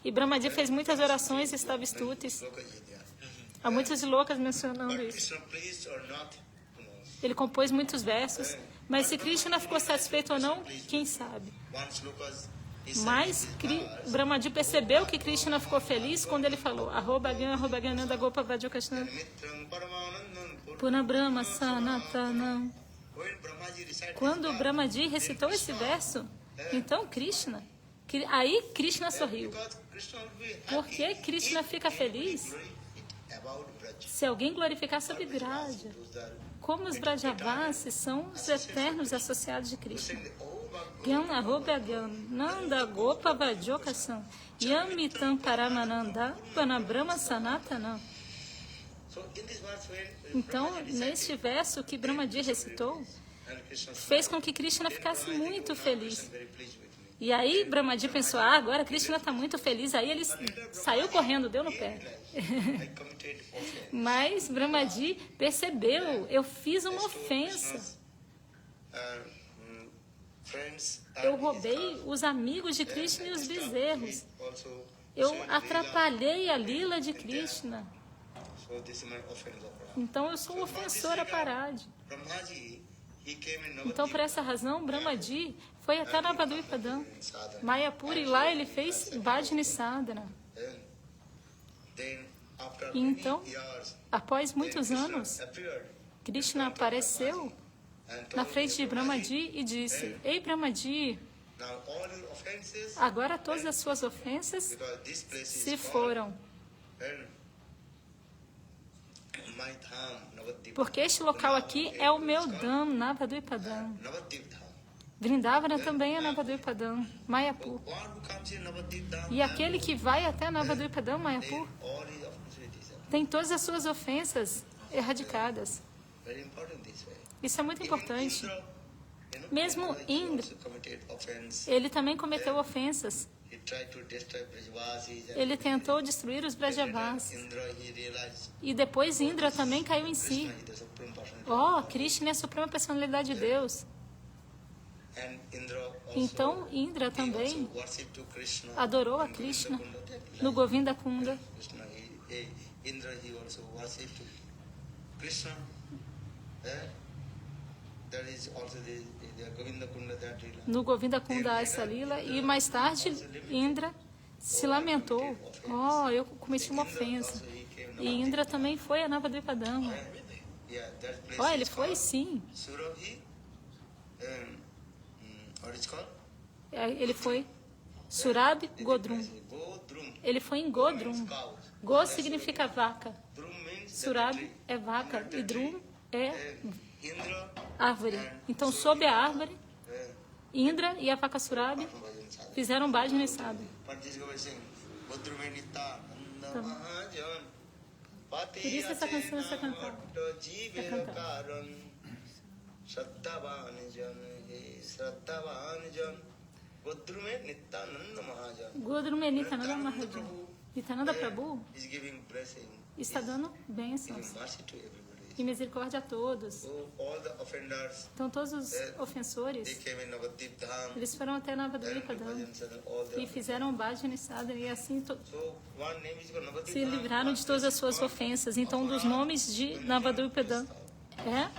E Brahmadi fez muitas orações e Stavstutis. Há muitas loucas mencionando isso. Ele compôs muitos versos, mas se Krishna ficou satisfeito ou não, quem sabe? Mas Brahmaji percebeu que Krishna ficou feliz quando ele falou Arrobagananda Gopa Vajokashna Puna Brahma Sanatana. Quando Brahmaji recitou esse verso, então aí Krishna sorriu. Porque Krishna fica feliz se alguém glorificar sobre Braja. Como os Brajavasis são os eternos associados de Krishna. Gyana Nanda Gopa Vajokasan Yamitam Paramananda Panabrahma Sanatana. Então, neste verso que Brahmaji recitou, fez com que Krishna ficasse muito feliz. E aí Brahmaji pensou, agora Krishna está muito feliz. Aí ele saiu correndo, deu no pé. Mas Brahmaji percebeu, eu fiz uma ofensa. Eu roubei os amigos de Krishna e os bezerros. Eu atrapalhei a lila de Krishna. Então eu sou um ofensor a Parad. Então por essa razão Brahmaji foi até Navadvipadam, Mayapur, e lá ele fez Bhajani Sadhana. E então, após muitos anos, Krishna apareceu na frente de Brahmaji e disse: Ei Brahmaji, agora todas as suas ofensas se foram. Porque este local aqui é o meu Dham, Navadvipadam. Vrindavana também é Navadvipadam, Mayapur. E aquele que vai até Navadvipadam, Mayapur, tem todas as suas ofensas erradicadas. Isso é muito importante. Mesmo Indra, ele também cometeu ofensas. Ele tentou destruir os Brajavasis. E depois Indra também caiu em si. Krishna é a Suprema Personalidade de Deus. Então Indra também adorou a Krishna no Govinda Kunda. No Govinda Kunda essa lila, e mais tarde Indra se lamentou. Eu cometi uma ofensa. E Indra também foi a Navadvipadam. Ele foi sim. Ele foi Surabhi Godrum. Ele foi em Godrum. Go significa vaca. Surabhi é vaca e Drum é árvore. Então, sob a árvore, Indra e a vaca Surabhi fizeram Bhajani Sadhana. Por isso essa canção é cantada. Godrume Nityananda Mahajan. Nityananda Prabhu está dando bênçãos e misericórdia a todos. Então todos os ofensores, eles foram até Navadvipadam e fizeram Bhajani Sadhana, e assim se livraram de todas as suas ofensas. Então um dos nomes de Navadvipadam é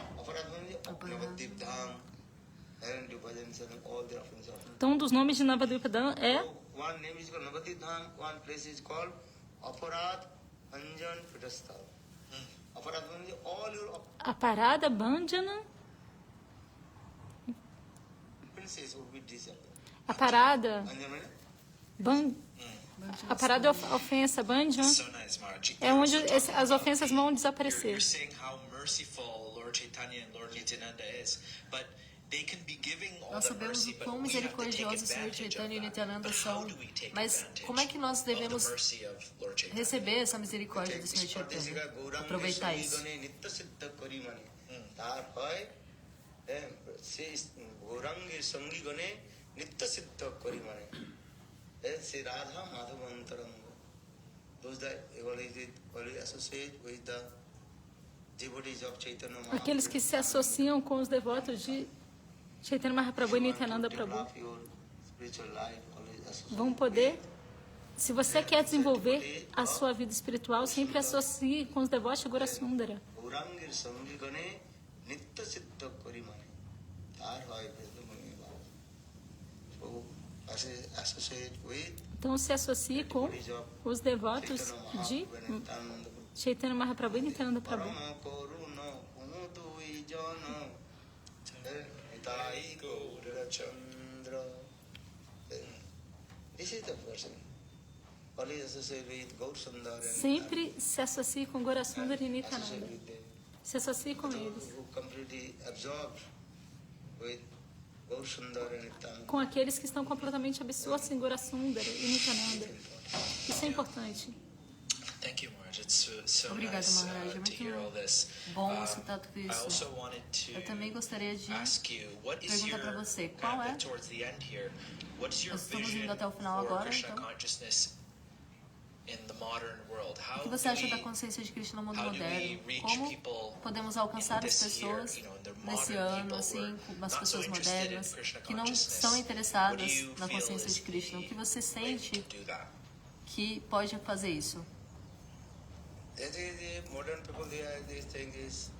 Aparada Bhandjana. A parada ofensa, Bhandjana, é onde as ofensas vão desaparecer. Nós sabemos o quão misericordiosos o Senhor Chaitanya e Nityananda são, mas como é que nós devemos receber essa misericórdia do Senhor Chaitanya? Aproveitar isso. Aqueles que se associam com os devotos de Chaitanya Mahaprabhu e Nityananda Prabhu vão poder, se você quer desenvolver a sua vida espiritual, sempre associe com os devotos de Gaurasundara. associate with Então se associe com devotees of os devotos de Chaitanya Mahaprabhu, Chaitanya Mahaprabhu e Nityananda Prabhu. Parama Karuna Umudu Ijana Nitai Gaura Chandra. This is the person. Always associate with Gaur Sundar and Sempre se associe com Gaurasundar e associate Nityananda. with them. Se associe com eles. Who completely absorbed with Gaur Sundar and Nityananda. Com aqueles que estão completamente absortos em Gaurasundar e Nityananda. Isso é importante. Thank you, Maharaj. It's so Obrigado, nice Maharaj. É to muito hear all this. bom escutar tudo I isso. also wanted to Eu também gostaria de ask you, what is perguntar your, para você, qual é? towards the end here, what is your Nós estamos vision indo até o final for agora, Krishna então. consciousness in the modern world? O que você acha da consciência de Krishna no mundo moderno? Como podemos alcançar as pessoas nesse ano, assim, as pessoas modernas, que não estão interessadas na consciência de Krishna? O que você sente que pode fazer isso? The modern people, this thing is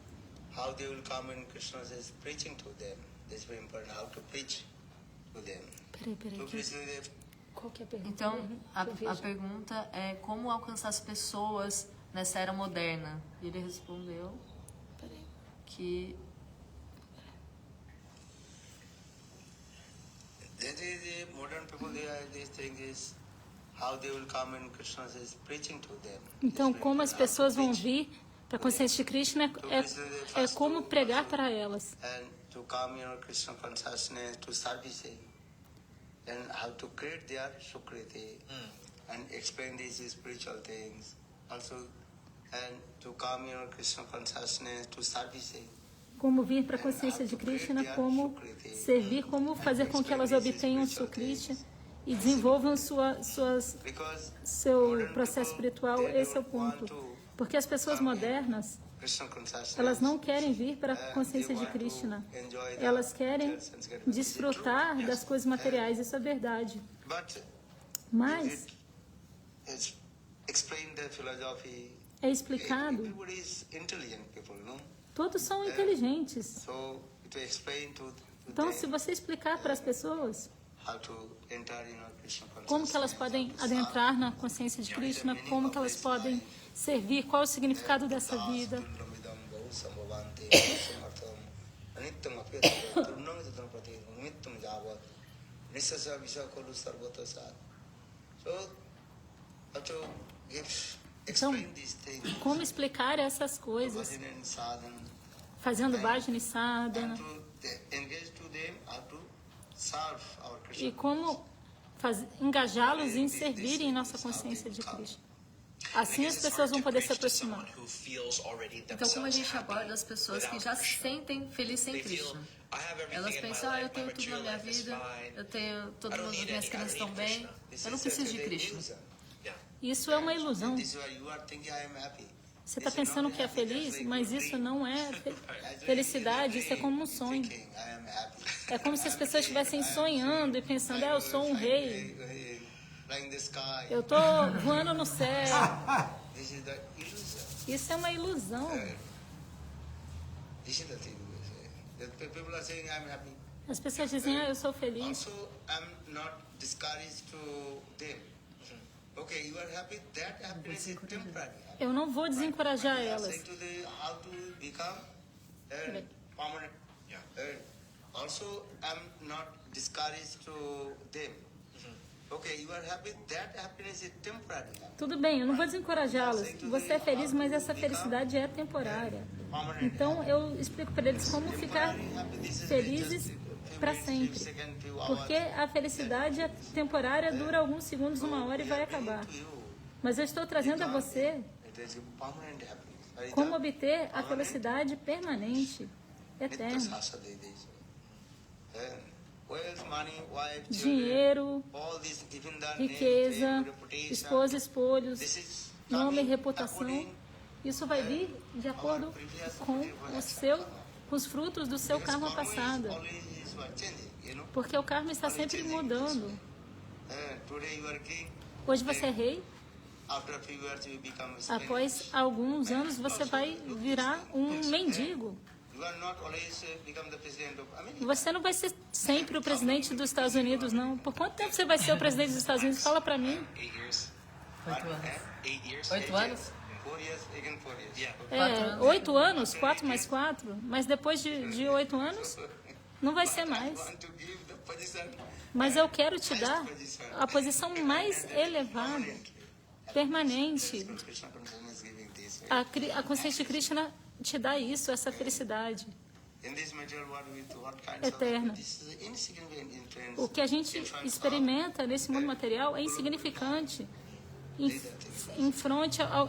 how they will come in Krishna is preaching to them. This is very important, how to preach to them. Peraí, To preach to them. Qual que é a pergunta? Então, a Veja. pergunta é como alcançar as pessoas nessa era moderna? E ele respondeu Peraí. que The modern people, this thing is how they will come in Krishna is preaching to them. Então, This is como as very important, pessoas how to vão preach. vir para a consciência de Krishna é como pregar para elas. And to come in Krishna consciousness to servicing. And how to create their Sukriti and explain these spiritual things. Also, and to come in Krishna consciousness to servicing. Como vir para a consciência de Krishna, como servir, como fazer com que elas obtenham Sukriti e desenvolvam Because seu processo espiritual. Esse é o ponto. Porque as pessoas modernas, Krishna consciousness, elas não querem vir para a consciência de Krishna. Elas querem desfrutar das coisas materiais, isso é verdade. but Mas it's explain the philosophy. é explicado, Everybody is intelligent people, no? todos são inteligentes. So to explain to Então, them se você explicar para as pessoas how to enter in Krishna consciousness, como que elas podem adentrar na consciência de Krishna, como que elas podem servir, qual é o significado dessa vida, então, como explicar essas coisas, fazendo bhajana e sadhana, e como engajá-los em servirem em nossa consciência de Krishna. Assim as pessoas vão poder se aproximar. Então, como a gente aborda as pessoas que já se sentem felizes sem Krishna? Elas pensam, eu tenho tudo na minha vida, eu tenho, todas as minhas crianças estão bem, eu não preciso de Krishna. Isso é uma ilusão. Você está pensando que é feliz, mas isso não é felicidade, isso é como um sonho. É como se as pessoas estivessem sonhando e pensando, eu sou um rei, eu estou voando no céu. Isso é uma ilusão. As pessoas dizem, eu sou feliz. Eu não vou desencorajar elas. Also, I'm not discouraged to them. Okay, you are happy. That happiness is temporary. Tudo bem, eu não vou desencorajá-las. Você é feliz, mas essa felicidade é temporária. Então eu explico para eles como ficar felizes para sempre. Porque a felicidade temporária dura alguns segundos, uma hora e vai acabar. Mas eu estou trazendo a você como obter a felicidade permanente, eterna. Dinheiro, riqueza, esposa, espolhos, nome e reputação. Isso vai vir de acordo com os frutos do seu karma passado. Porque o karma está sempre mudando. Hoje você é rei. Após alguns anos você vai virar um mendigo. are not always become the president of America. Você não vai ser sempre o presidente dos Estados Unidos, não. Por quanto tempo você vai ser o presidente dos Estados Unidos? Fala pra mim. 8 years. 8 anos. 8 years. 8 anos? 4 years, again 4 years. Yeah. 8 anos, 4 mais 4. Mas depois de 8 anos, não vai ser mais. I want to give the position. Mas eu quero te dar a posição mais elevada, permanente. Krishna consciousness giving this. A consciência de Krishna te dá isso, essa felicidade In this material world with what kinds eterna. of this is insignificant influence. O que a gente experimenta nesse mundo material é insignificante em frente ao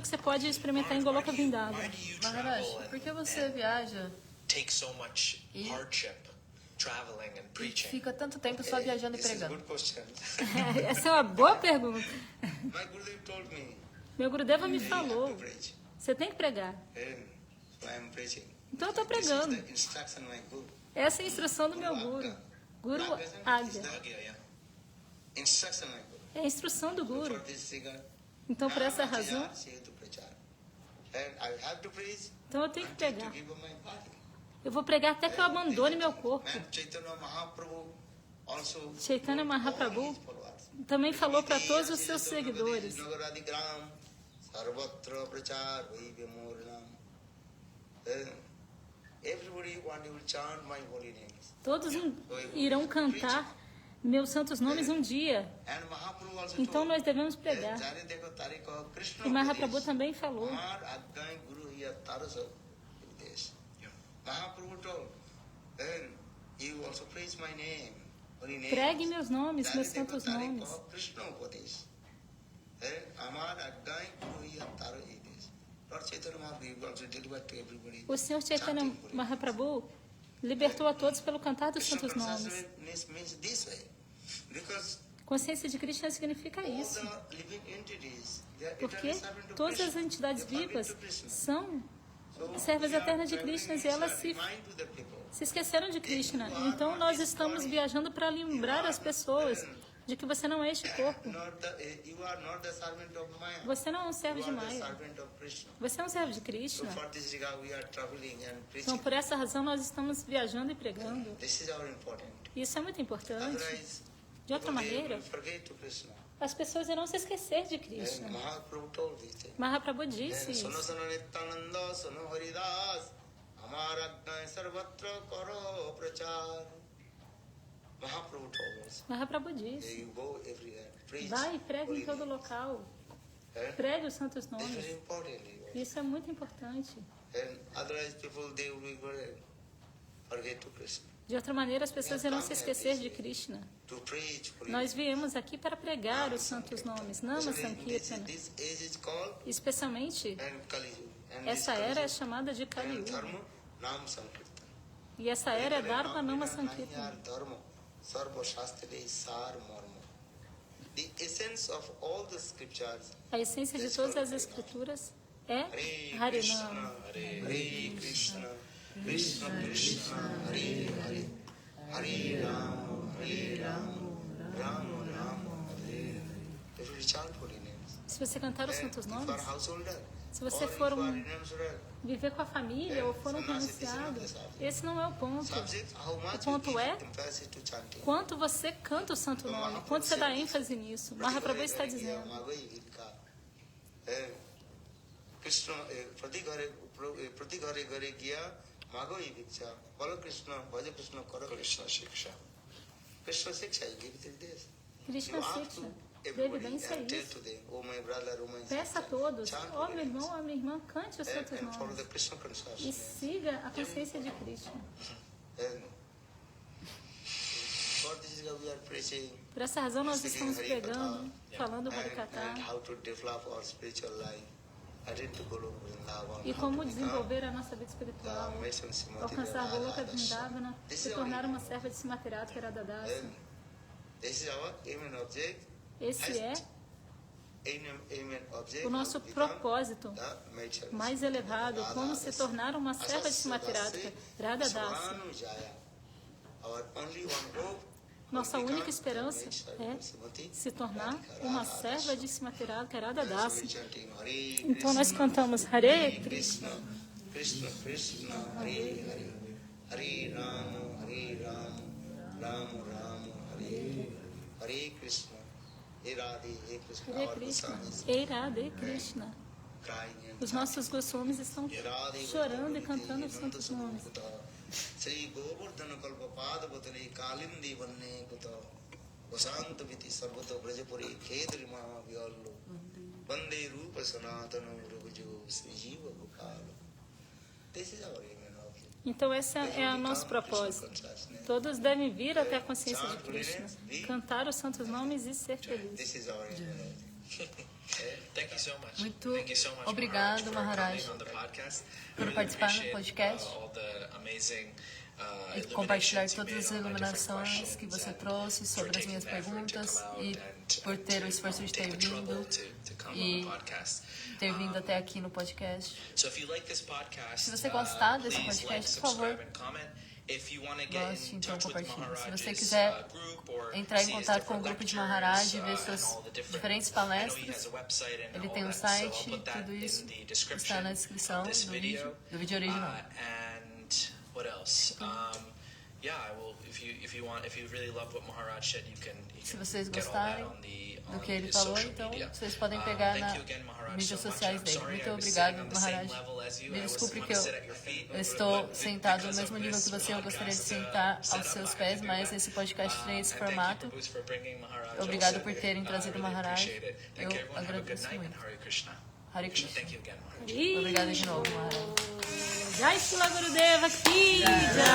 que você pode experimentar em Goloka Vrindavan. Why do you Maharaj, travel por que and você viaja take so much hardship traveling and e preaching? fica tanto tempo só viajando e This is a pregando? good question. Essa é uma boa pergunta. My Gurudev told me, Meu Gurudeva me you have falou, to preach. você tem que pregar. And so I am preaching. Então eu estou This is pregando. the instruction my Guru. Essa é a instrução do meu Guru. Guru Agya. Yeah. Instruction my Guru. É a instrução do Guru. For this figure, Então, por essa razão, she has to preach. And I have to preach então eu tenho que to pregar. give up my body. Eu vou pregar até que eu abandone meu corpo. And Chaitanya Mahaprabhu also Chaitanya told all Mahaprabhu his followers. também falou para todos os seus seguidores. Sarvatra prachar vai vimurinam. Everybody want to chant my holy names. Todos irão cantar meus santos nomes um dia. And Mahaprabhu also Então told, nós devemos pregar. Jare dekho tariko Krishna E Mahaprabhu Upadesh. também falou. Amar Aggai Guru hiya tarasa Upadesh. Mahaprabhu told, and you also praise my name, holy name. Pregue meus nomes, Jare meus dekho santos tariko nomes. Krishna Upadesh. Amar Aggai Guru hiya tarasa Upadesh. Lord Chaitanya Mahaprabhu also delivered to everybody. O Senhor Chaitanya Mahaprabhu libertou a todos pelo cantar dos Krishna santos nomes. consciousness means this way, because Consciência de Krishna significa all isso. the living entities, they are Porque eternally servant to todas as Krishna. entidades They are vivas servant to Krishna. são So servas we are eternas de traveling Krishna in e elas service, remind to the people. se esqueceram de Krishna. Então nós estamos viajando para lembrar as pessoas de que você não é este corpo. You are not the servant of Maya. Você não é um servo You de are the Maya. servant of Krishna. Você é um servo de So Krishna. for this regard, we are traveling and preaching. Então, por essa razão, nós estamos viajando e pregando. This is our important. Isso é muito importante. Otherwise, De outra people, they maneira, will forget to Krishna. as pessoas irão se esquecer de And Krishna. Mahaprabhu told this thing. Mahaprabhu disse And Sono isso. Sono Nityananda, Sono Haridas, Amar Aggai Sarvatra Karo Prachar. Mahaprabhu told us. Mahaprabhu disse. You go everywhere. Preach. Vai e pregue em holy todo name. local. Eh? Pregue os santos This is very nomes. important. Isso é muito importante. And otherwise people they will be going to forget to Krishna. De outra maneira, as pessoas irão se esquecer de Krishna. To preach holy Nós viemos aqui para pregar os santos nomes, Nama Especially Sankirtana. this age is called Especialmente, and Kali Yuga. And essa this era é Kali chamada de Yuga Kali and Yuga. Dharma Nam Sankirtan. E essa era é Dharma Nama Sankirtana. Dharma Sarva Shastre Sar Morma. The essence of all the scriptures. A essência de todas as escrituras é Hare Harinama. Krishna, Hare Krishna, Krishna Krishna, Hare Hare, Hare Rama, Rama Rama, Hare Hare. If you chant holy names, Se você cantar os santos if you are nomes, householder, se você or if for you are um renunciated, viver com a família ou for um renunciado, esse não é o ponto. subject, how much O ponto you é give emphasis to chanting. quanto você canta o santo nome, quanto você dá ênfase nisso. Mahaprabhu está dizendo. Krishna, Pratigare Gare Gya, Magoi Viksha, follow Krishna, Bhaja Krishna, Kara Krishna Shiksha. Krishna Shiksha, you give it this. Krishna You ask Shiksha, to dê everybody evidência a and tell isso. to them, oh my brother, oh my Peça a sister, todos, chant ó holy meu names. irmão, ó minha irmã, cante os santos And follow the nomes Krishna e consciousness. siga a consciência de Krishna. And for this is we are preaching. Por essa razão nós estamos pregando, falando o Harikatha And how to develop our spiritual life. I did to Goloka Vrindavan. e how como to become desenvolver a nossa vida espiritual, alcançar Goloka Vrindavana, se tornar uma serva de Simatirata Radhadasa. And this is our aim and object. Esse é Aim and object o nosso how to become propósito the maid mais elevado, como se tornar uma serva de Simatirata Radhadasa. Our only one hope. Nossa única esperança é se tornar uma serva de Simatirata Radhadasa. Então nós cantamos Hare Krishna, Krishna Krishna Hare Hare Hare Rama Rama Rama Hare Hare Krishna Hare Krishna Hare Krishna, Hare Krishna. Os nossos Goswamis estão chorando e cantando os santos nomes. Sri Govardhana Kalpa Pada Bhatale Kalindi Vanne Kuta Vasanta Viti Sarvata Brajapuri Khedri Mahavyallo Vande Rupa Sanatana Rubujo Sri Jiva Gopala. This is our aim and object. Então esse é o nosso propósito. Todos devem vir até a consciência de Krishna, cantar os santos nomes e ser felizes. This is our aim and object. Thank you so much. Muito Thank you so much, obrigado, for Maharaj, coming on the podcast. por Really participar no appreciate, podcast all the amazing, e compartilhar illuminations you todas as made on my different iluminações questions que você and trouxe for sobre as taking minhas the effort to perguntas come out e and, por ter o esforço de ter take the trouble vindo to come e on the podcast. ter vindo até aqui no podcast. So if you like this podcast, Se você gostar desse please podcast, like, por favor, subscribe and comment. If you want to get goste, in então touch with compartilhe. Se você Maharaj's quiser group or entrar em see his contato com o different grupo de lectures, Maharaj e ver and suas all the different- diferentes I know he has palestras, a website and ele all tem um that, so I'll site, put that tudo in isso the está description na descrição of this do video. vídeo original. And what else? Yeah, I will. If you really love what Maharaj said, you can Se vocês get all that gostarem on the do que ele his falou, social então media. vocês podem pegar Thank nas you again, Maharaj, mídias so much. sociais I'm dele. sorry Muito I was obrigado, sitting on the same Maharaj. level as you. Me I was desculpe wanting que to eu sit at your feet, estou but sentado no because mesmo of nível que this você, eu gostaria de podcast, sentar ao setup, seus I pés, can do mas that. esse podcast tem esse And thank you, formato. Prabhus, for bringing Maharaj Obrigado also. por terem trazido I really Maharaj. appreciate it. Thank Eu you, everyone. Have a good agradeço night and muito. Hare Krishna. Hare Krishna. Thank you again, Maharaj. Obrigada de novo, Maharaj. Jai Shila Gurudeva Ki Jai.